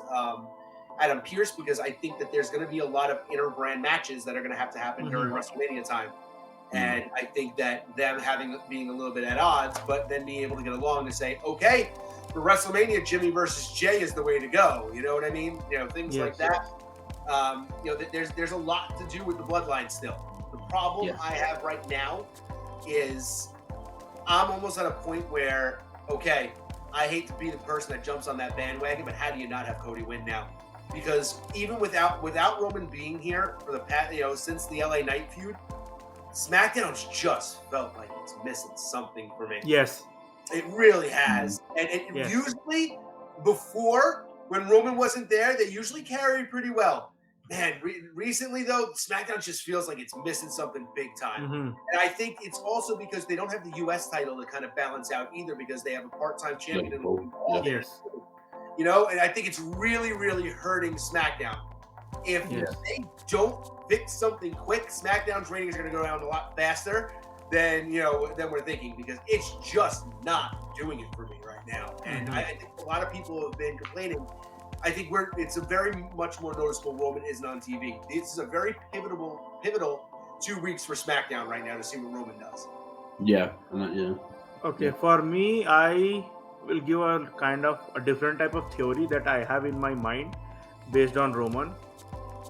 Adam Pearce, because I think that there's going to be a lot of inter-brand matches that are going to happen during WrestleMania time. And I think that them being a little bit at odds, but then being able to get along to say, okay, for WrestleMania, Jimmy versus Jay is the way to go. You know what I mean? Things like that. There's a lot to do with the bloodline still. The problem I have right now is I'm almost at a point where, okay, I hate to be the person that jumps on that bandwagon, but how do you not have Cody win now? Because even without Roman being here for the past, since the LA Knight feud, SmackDown's just felt like it's missing something for me. Yes. It really has. And usually before, when Roman wasn't there, they usually carried pretty well. Man, recently though, SmackDown just feels like it's missing something big time. And I think it's also because they don't have the US title to kind of balance out either, because they have a part-time champion. Yes. You know, and I think it's really, really hurting SmackDown. If they don't fix something quick, SmackDown's ratings are going to go down a lot faster than we're thinking, because it's just not doing it for me right now. And I think a lot of people have been complaining. I think it's a very much more noticeable Roman isn't on TV. This is a very pivotal 2 weeks for SmackDown right now to see what Roman does. Yeah. Okay, for me, I will give a kind of a different type of theory that I have in my mind based on Roman,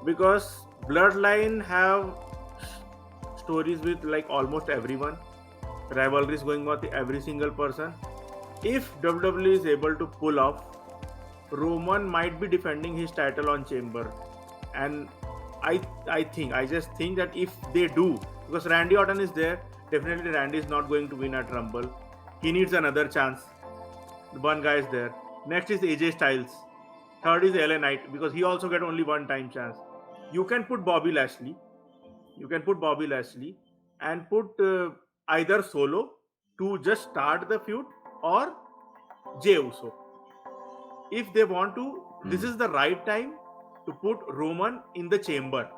because Bloodline have stories with like almost everyone, rivalries going on with every single person. If WWE is able to pull off, Roman might be defending his title on Chamber, and I just think that if they do, because Randy Orton is there, definitely Randy is not going to win at Rumble. He needs another chance. One guy is there. Next is AJ Styles. Third is LA Knight, because he also get only one time chance. You can put Bobby Lashley. And put either Solo to just start the feud, or Jey Uso. If they want to, this is the right time to put Roman in the Chamber.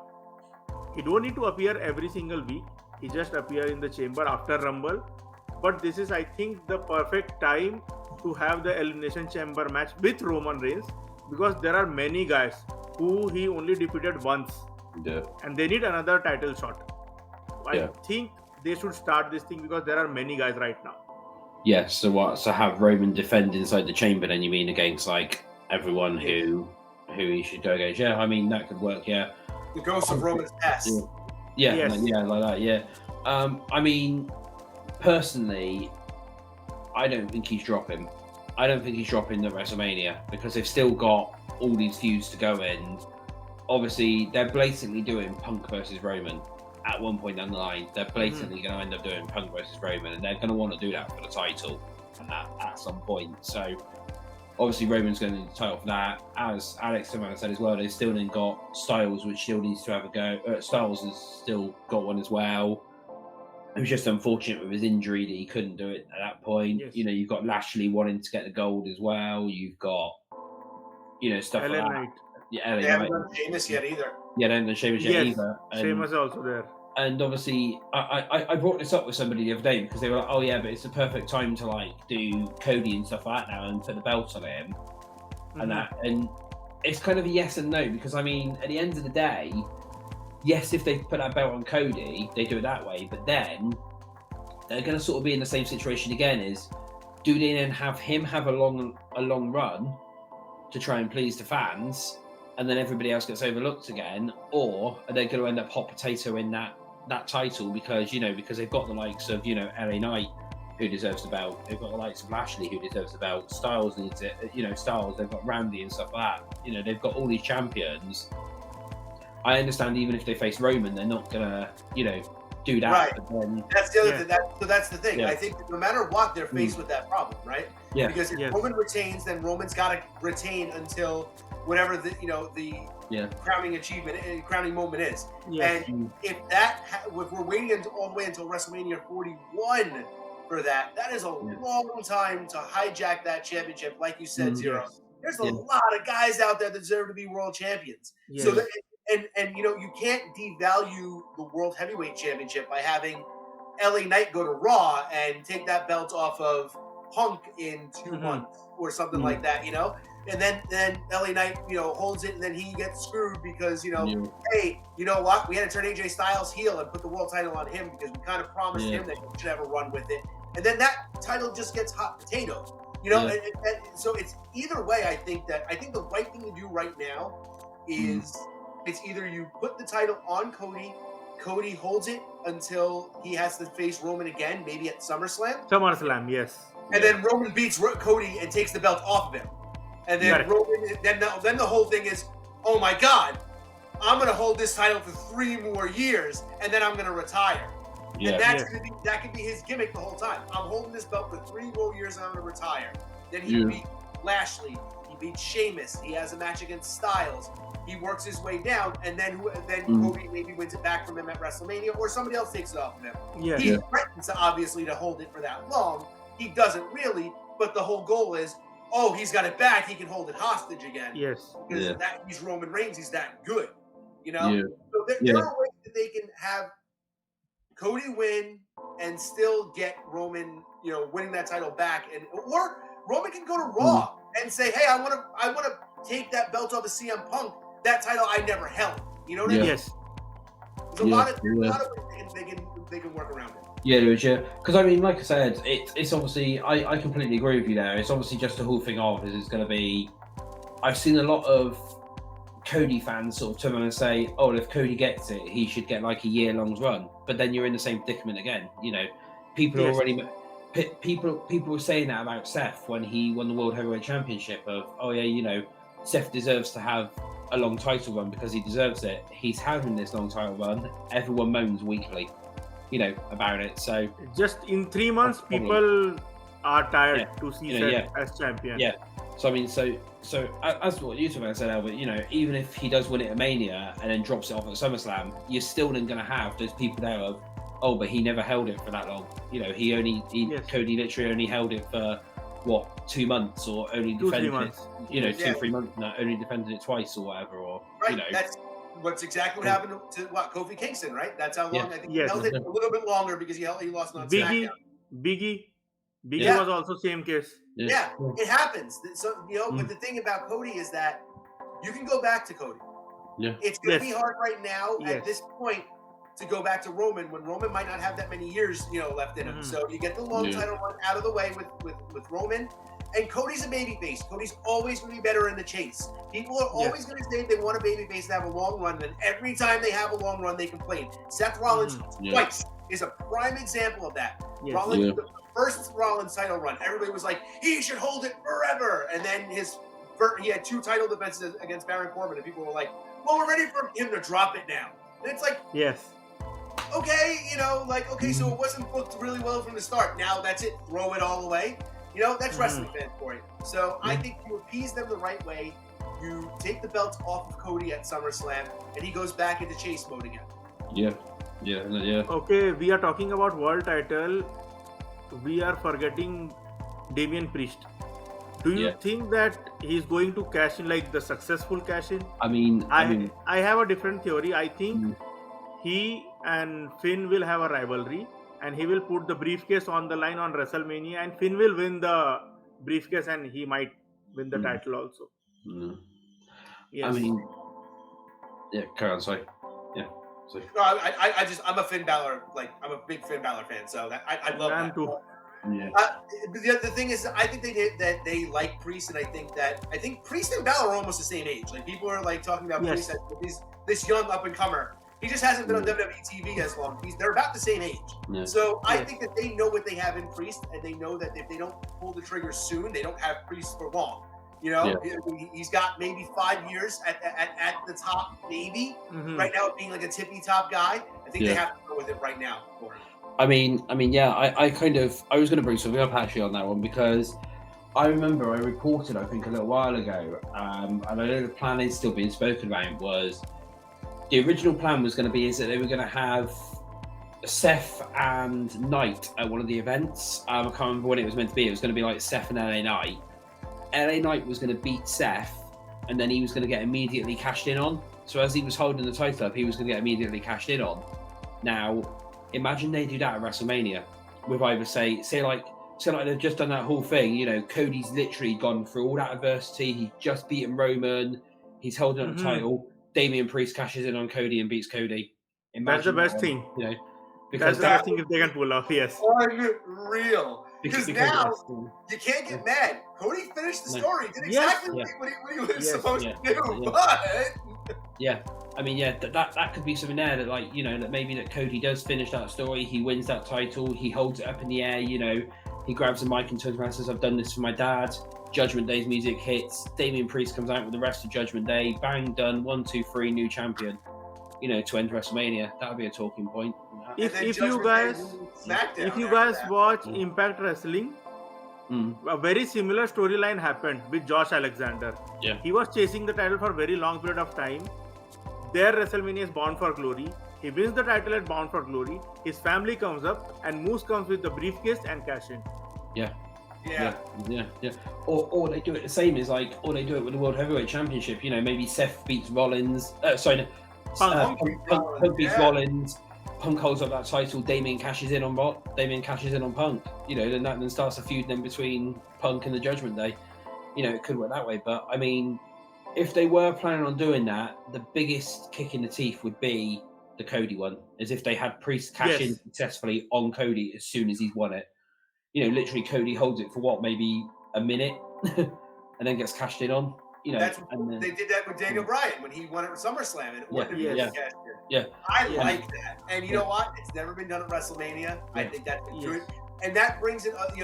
He don't need to appear every single week. He just appear in the Chamber after Rumble. But this is, I think, the perfect time to have the Elimination Chamber match with Roman Reigns, because there are many guys who he only defeated once. Yeah. And they need another title shot. I think they should start this thing, because there are many guys right now. Yes, so what? So have Roman defend inside the Chamber, then you mean, against like everyone who he should go against? Yeah, I mean that could work. Yeah, the ghost of Roman's past. Yeah, like that. Yeah, I mean, personally, I don't think he's dropping. I don't think he's dropping the WrestleMania, because they've still got all these feuds to go in. Obviously, they're blatantly doing Punk versus Roman. At one point down the line, they're blatantly going to end up doing Punk versus Roman, and they're going to want to do that for the title at some point. So, obviously, Roman's going to need the title for that. As Alex said as well, they've still then got Styles, which still needs to have a go. Styles has still got one as well. It was just unfortunate with his injury that he couldn't do it at that point. Yes. You've got Lashley wanting to get the gold as well. You've got, stuff LA like Knight. Yeah, they haven't done Sheamus yet either. Yeah, they haven't done Sheamus yet either. Sheamus is also there. And obviously, I brought this up with somebody the other day, because they were like, "Oh yeah, but it's the perfect time to like do Cody and stuff like that now and put the belt on him," and that. And it's kind of a yes and no, because I mean, at the end of the day, yes, if they put that belt on Cody, they do it that way. But then they're going to sort of be in the same situation again. Is do they then have him have a long run to try and please the fans, and then everybody else gets overlooked again, or are they going to end up hot potato in that title, because they've got the likes of LA Knight, who deserves the belt, they've got the likes of Lashley, who deserves the belt, Styles needs it, Styles, they've got Randy and stuff like that, they've got all these champions. I understand even if they face Roman, they're not gonna do that. Right. But then, that's the other thing. That's the thing. I think no matter what, they're faced with that problem, right? Yeah. Because if Roman retains, then Roman's got to retain until whatever the crowning moment is. Yes. And if we're waiting all the way until WrestleMania 41 for that is a long time to hijack that championship. Like you said, Xero. There's a lot of guys out there that deserve to be world champions. Yes. So you can't devalue the World Heavyweight Championship by having LA Knight go to Raw and take that belt off of Punk in 2 months or something like that, And then LA Knight, holds it, and then he gets screwed because, hey, you know what? We had to turn AJ Styles heel and put the world title on him because we kind of promised him that he should have a run with it. And then that title just gets hot potato. And so it's either way. I think the right thing to do right now is it's either you put the title on Cody holds it until he has to face Roman again, maybe at SummerSlam. Yes. And then Roman beats Cody and takes the belt off of him. And then Roman, then the whole thing is, oh my God, I'm going to hold this title for 3 more years, and then I'm going to retire. Yeah. And that's that could be his gimmick the whole time. I'm holding this belt for 3 more years and I'm going to retire. Then he beat Lashley. He beat Sheamus. He has a match against Styles. He works his way down, and then Cody maybe wins it back from him at WrestleMania, or somebody else takes it off of him. He threatens, obviously, to hold it for that long. He doesn't really, but the whole goal is, he's got it back. He can hold it hostage again. Yes. Because he's Roman Reigns. He's that good. You know? Yeah. So there are ways that they can have Cody win and still get Roman, winning that title back, or Roman can go to Raw and say, "Hey, I want to take that belt off of CM Punk. That title I never held." You know what I mean? Yes. There's a lot of ways they can work around it. Yeah, there is, because I mean, like I said, it's obviously I completely agree with you there. It's obviously just the whole thing of is it's going to be. I've seen a lot of Cody fans sort of turn around and say, "Oh, if Cody gets it, he should get like a year-long run." But then you're in the same predicament again. People are already. People were saying that about Seth when he won the World Heavyweight Championship. Seth deserves to have a long title run because he deserves it. He's having this long title run. Everyone moans weekly, about it. So just in 3 months, people are tired to see Seth as champion. Yeah. So I mean, so as what you said, Albert, even if he does win it at Mania and then drops it off at SummerSlam, you're still then going to have those people there of, but he never held it for that long. Cody literally only held it for 2 months, or only defended 2-3 months. No, only defended it twice or whatever, or That's what's exactly what happened to Kofi Kingston, right? That's how long I think he held it a little bit longer because he lost on SmackDown. Biggie was also same case. Yeah, it happens. So but the thing about Cody is that you can go back to Cody. Yeah, it's going to be hard right now at this point to go back to Roman when Roman might not have that many years, left in him. So you get the long title run out of the way with Roman, and Cody's a babyface. Cody's always going to be better in the chase. People are always going to say they want a babyface to have a long run, and every time they have a long run, they complain. Seth Rollins twice is a prime example of that. Rollins, the first Rollins title run, everybody was like, he should hold it forever, and then he had 2 title defenses against Baron Corbin, and people were like, well, we're ready for him to drop it now. And it's like, okay, so it wasn't booked really well from the start. Now that's it. Throw it all away. That's wrestling fan for you. So I think you appease them the right way. You take the belt off of Cody at SummerSlam, and he goes back into chase mode again. Yeah. Okay, we are talking about world title. We are forgetting Damian Priest. Do you think that he's going to cash in, like the successful cash in? I have a different theory. I think he and Finn will have a rivalry, and he will put the briefcase on the line on WrestleMania, and Finn will win the briefcase, and he might win the title also. Yes. Carry on, sorry. No, I'm a Finn Balor, I'm a big Finn Balor fan, so I love that. Too. Yeah. The thing is, I think they like Priest, and I think Priest and Balor are almost the same age. Like, people are talking about Priest as this young up and comer. He just hasn't been on WWE TV as long. They're about the same age. Yeah. So I think that they know what they have in Priest, and they know that if they don't pull the trigger soon, they don't have Priest for long. He's got maybe 5 years at the top, maybe. Right now, being like a tippy top guy, I think they have to go with it right now for him. I was going to bring something up actually on that one, because I remember I reported, I think a little while ago, and I know the plan is still being spoken about, was the original plan was going to be is that they were going to have Seth and Knight at one of the events. I can't remember when it was meant to be. It was going to be like Seth and LA Knight. LA Knight was going to beat Seth, and then he was going to get immediately cashed in on. So as he was holding the title up, he was going to get immediately cashed in on. Now, imagine they do that at WrestleMania with either say like they've just done that whole thing. Cody's literally gone through all that adversity. He's just beaten Roman. He's holding up the title. Damian Priest cashes in on Cody and beats Cody. That's the best thing. Because that's the best thing if they can pull off. Yes. Unreal. Because now you can't get mad. Cody finished the story. Did exactly what he was supposed to do. But that could be something there that that maybe that Cody does finish that story. He wins that title. He holds it up in the air. He grabs the mic and turns around and says, "I've done this for my dad." Judgment Day's music hits. Damian Priest comes out with the rest of Judgment Day. Bang, done. 1, 2, 3, new champion. To end WrestleMania. That would be a talking point. if you guys watch Impact Wrestling, a very similar storyline happened with Josh Alexander. Yeah. He was chasing the title for a very long period of time. Their WrestleMania is Bound for Glory. He wins the title at Bound for Glory. His family comes up and Moose comes with the briefcase and cash in. Yeah. Or they do it the same as or they do it with the World Heavyweight Championship. Maybe Seth beats Rollins. Punk beats Rollins. Punk holds up that title. Damien cashes in on Punk. Then starts a feud then between Punk and the Judgment Day. It could work that way. But I mean, if they were planning on doing that, the biggest kick in the teeth would be the Cody one, as if they had Priest cash in successfully on Cody as soon as he's won it. Literally Cody holds it for maybe a minute and then gets cashed in on. They did that with Daniel Bryan when he won at SummerSlam and it wasn't cashed in. I like that. And you know what? It's never been done at WrestleMania. I think that's good. And that brings it up,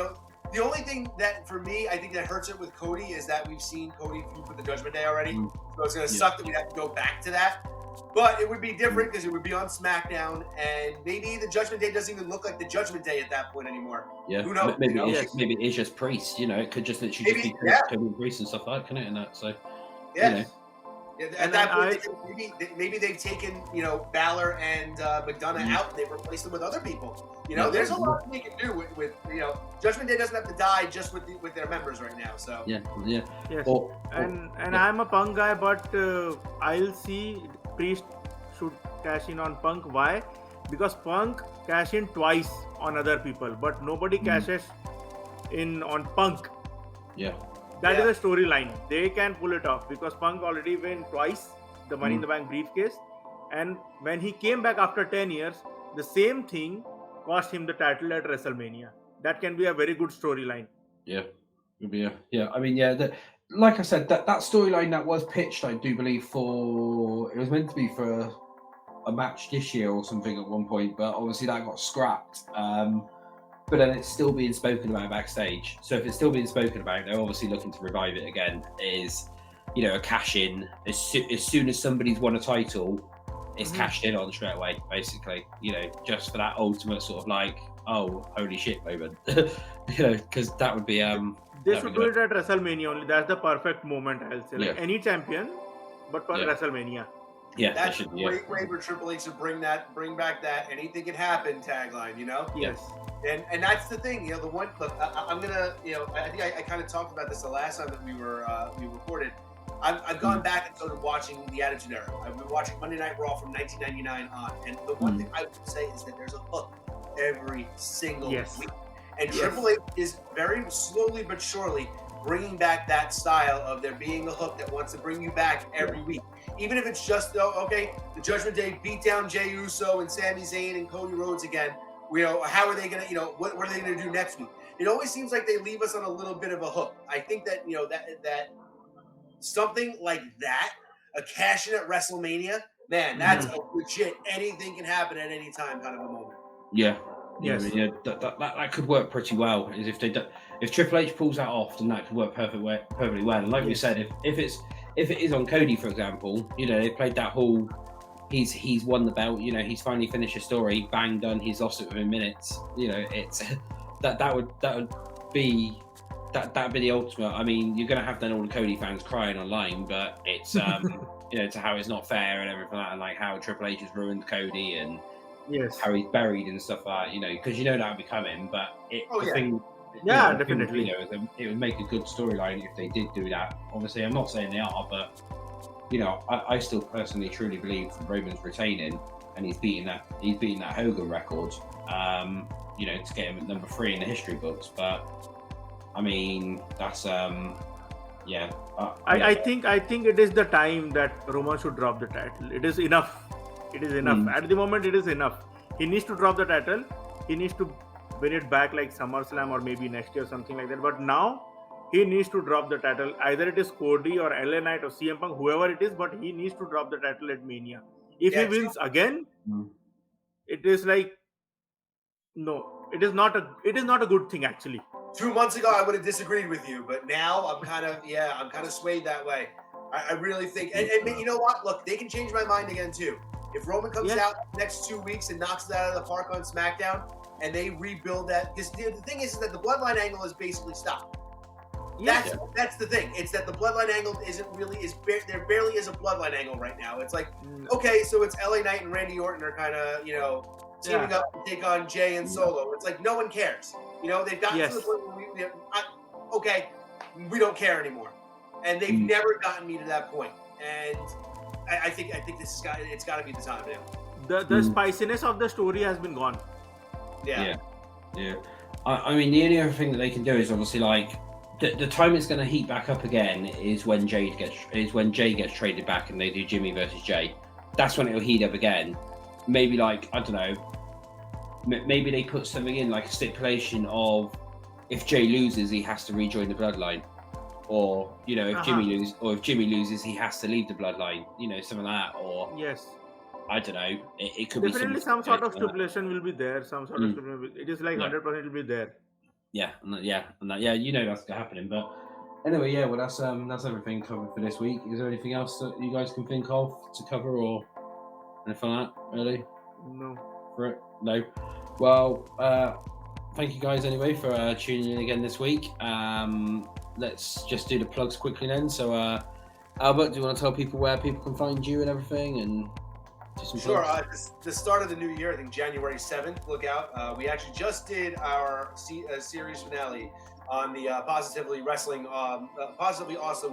the only thing that for me, I think that hurts it with Cody is that we've seen Cody feud with the Judgment Day already. So it's going to suck that we'd have to go back to that. But it would be different because it would be on SmackDown, and maybe the Judgment Day doesn't even look like the Judgment Day at that point anymore. Yeah, who knows? Maybe it's just Priest. It could just literally just be Cody and Priest and stuff like that, couldn't it? And that, so at that point, maybe they've taken Balor and McDonough out, and they've replaced them with other people. There's a lot they can do with Judgment Day doesn't have to die just with their members right now. So yes. And I'm a Punk guy, but I'll see Priest should cash in on Punk. Why? Because Punk cash in twice on other people, but nobody cashes in on Punk. That is a storyline. They can pull it off because Punk already won twice the Money in the Bank briefcase, and when he came back after 10 years, the same thing cost him the title at WrestleMania. That can be a very good storyline. Like I said, that storyline that was pitched, I do believe, it was meant to be for a match this year or something at one point, but obviously that got scrapped. But then it's still being spoken about backstage. So if it's still being spoken about, they're obviously looking to revive it again. Is a cash in as soon as somebody's won a title, it's cashed in on straight away, basically. Just for that ultimate sort of oh, holy shit moment. Because that would be They should do it at WrestleMania only. That's the perfect moment, I'll say. Any champion, but for WrestleMania. That's a great way for Triple H to bring back that anything can happen tagline, Yes. And that's the thing, the one. Look, I'm gonna, I think I kind of talked about this the last time that we recorded. I've gone back and started watching the Attitude Era. I've been watching Monday Night Raw from 1999 on, and the one thing I would say is that there's a hook every single week. And Triple H is very slowly but surely bringing back that style of there being a hook that wants to bring you back every week. Even if it's just, the Judgment Day beat down Jey Uso and Sami Zayn and Cody Rhodes again. How are they going to, what are they going to do next week? It always seems like they leave us on a little bit of a hook. I think that, that something like that, a cash in at WrestleMania, man, that's a legit, anything can happen at any time kind of a moment. That could work pretty well. Is if Triple H pulls that off, then that could work perfectly well. And like we said, if it is on Cody, for example, they played that whole he's won the belt, he's finally finished his story, bang, done, he's lost it within minutes. It's that would be that'd be the ultimate. I mean, you're gonna have then all the Cody fans crying online, but it's to how it's not fair and everything like that, and like how Triple H has ruined Cody and how he's buried and stuff like that, because that would be coming. But definitely. It would make a good storyline if they did do that. Obviously, I'm not saying they are, but I still personally truly believe Roman's retaining, and he's beating that Hogan record, to get him at number 3 in the history books. But I mean, that's I think it is the time that Roman should drop the title. It is enough. At the moment, it is enough. He needs to drop the title. He needs to win it back like SummerSlam or maybe next year, something like that. But now he needs to drop the title. Either it is Cody or LA Knight or CM Punk, whoever it is, but he needs to drop the title at Mania. If he wins again, it is like no, it is not a good thing actually. 2 months ago, I would have disagreed with you, but now I'm kind of swayed that way. I really think, and you know what? Look, they can change my mind again too. If Roman comes out next 2 weeks and knocks it out of the park on SmackDown, and they rebuild that, because the thing is that the Bloodline angle is basically stopped. That's the thing. It's that the Bloodline angle there barely is a Bloodline angle right now. It's like, okay, so it's LA Knight and Randy Orton are kind of, teaming up to take on Jay and Solo. It's like no one cares. They've gotten to the point where we don't care anymore, and they've never gotten me to that point. And I think it's got to be the time now. The spiciness of the story has been gone. Yeah. I mean, the only other thing that they can do is obviously like the time it's going to heat back up again is when Jay gets traded back and they do Jimmy versus Jay. That's when it'll heat up again. Maybe like, I don't know, maybe they put something in like a stipulation of if Jay loses, he has to rejoin the Bloodline, or if Jimmy loses, he has to leave the Bloodline. Some of that, or I don't know. It could definitely be some sort of stipulation will be there. Some sort of stipulation. It is like 100% will be there. That's happening. But anyway, well, that's everything covered for this week. Is there anything else that you guys can think of to cover, or anything like that? Really? No. For it? No. Well, thank you guys anyway for tuning in again this week. Let's just do the plugs quickly then. So, Albert, do you want to tell people where people can find you and everything, and do some Sure. plugs? The start of the new year, I think January 7th. Look out. We actually just did our series finale on the Positively Awesome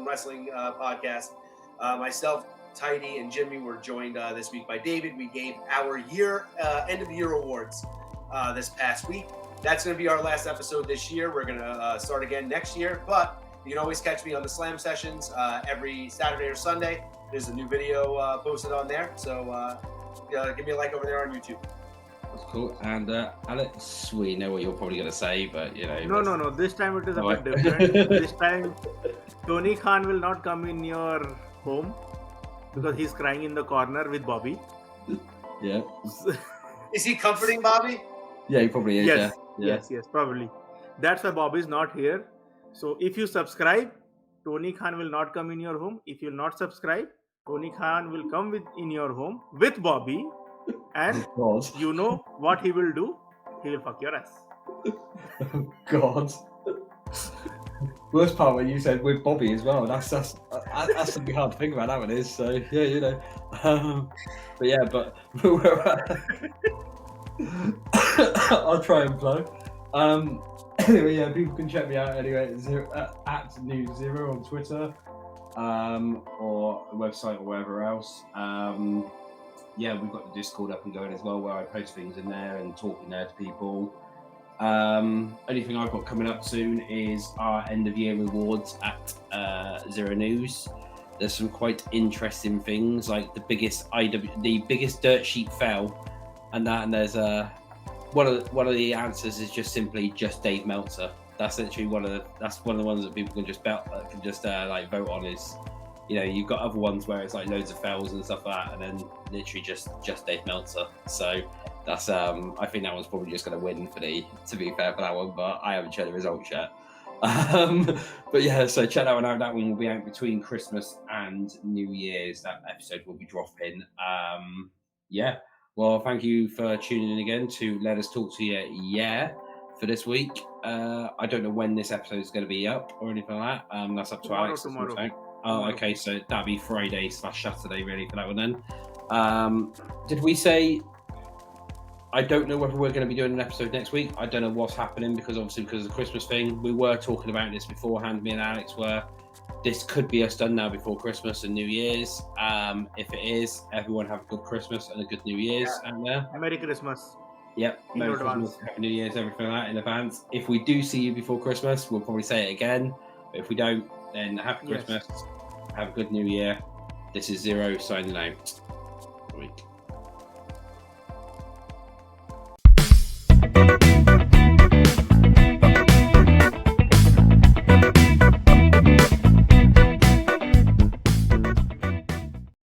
Wrestling podcast. Myself, Tidy, and Jimmy were joined this week by David. We gave our end of year awards this past week. That's going to be our last episode this year. We're going to start again next year, but you can always catch me on the Slam sessions every Saturday or Sunday. There's a new video posted on there, so give me a like over there on YouTube. That's cool. And Alex, we know what you're probably going to say, but No. This time it is a bit different. This time, Tony Khan will not come in your home because he's crying in the corner with Bobby. Yeah. Is he comforting Bobby? Yeah, he probably is. Yes, probably. That's why Bobby is not here. So if you subscribe, Tony Khan will not come in your home. If you not subscribe, Tony Khan will come in your home with Bobby, and you know what he will do? He will fuck your ass. Oh, God. Worst part when you said with Bobby as well. That's something hard to think about. That one is. So but I'll try and plug. Anyway, people can check me out anyway at New Xero on Twitter, or the website or wherever else. We've got the Discord up and going as well, where I post things in there and talking there to people. Anything I've got coming up soon is our end of year rewards at Xero News. There's some quite interesting things, like the biggest dirt sheet fell, and there's one of the answers is just simply just Dave Meltzer. That's literally one of the ones that people can just vote on. Is you've got other ones where it's like loads of fells and stuff like that, and then literally just Dave Meltzer. So that's I think that one's probably just going to win to be fair for that one, but I haven't checked the results yet. So check that one out. That one will be out between Christmas and New Year's. That episode will be dropping. Well, thank you for tuning in again to Let Us Talk to You, for this week. I don't know when this episode is going to be up or anything like that. That's up to Alex. Tomorrow. Oh, okay, so that'll be Friday/Saturday, really, for that one then. Did we say... I don't know whether we're going to be doing an episode next week. I don't know what's happening, because of the Christmas thing. We were talking about this beforehand, me and Alex were. This could be us done now before Christmas and New Year's. If it is, everyone have a good Christmas and a good New Year's out there. Merry Christmas. Yep, Merry Christmas, Happy New Year's, everything like that in advance. If we do see you before Christmas, we'll probably say it again. But if we don't, then Happy Christmas, have a good New Year. This is Xero signing out.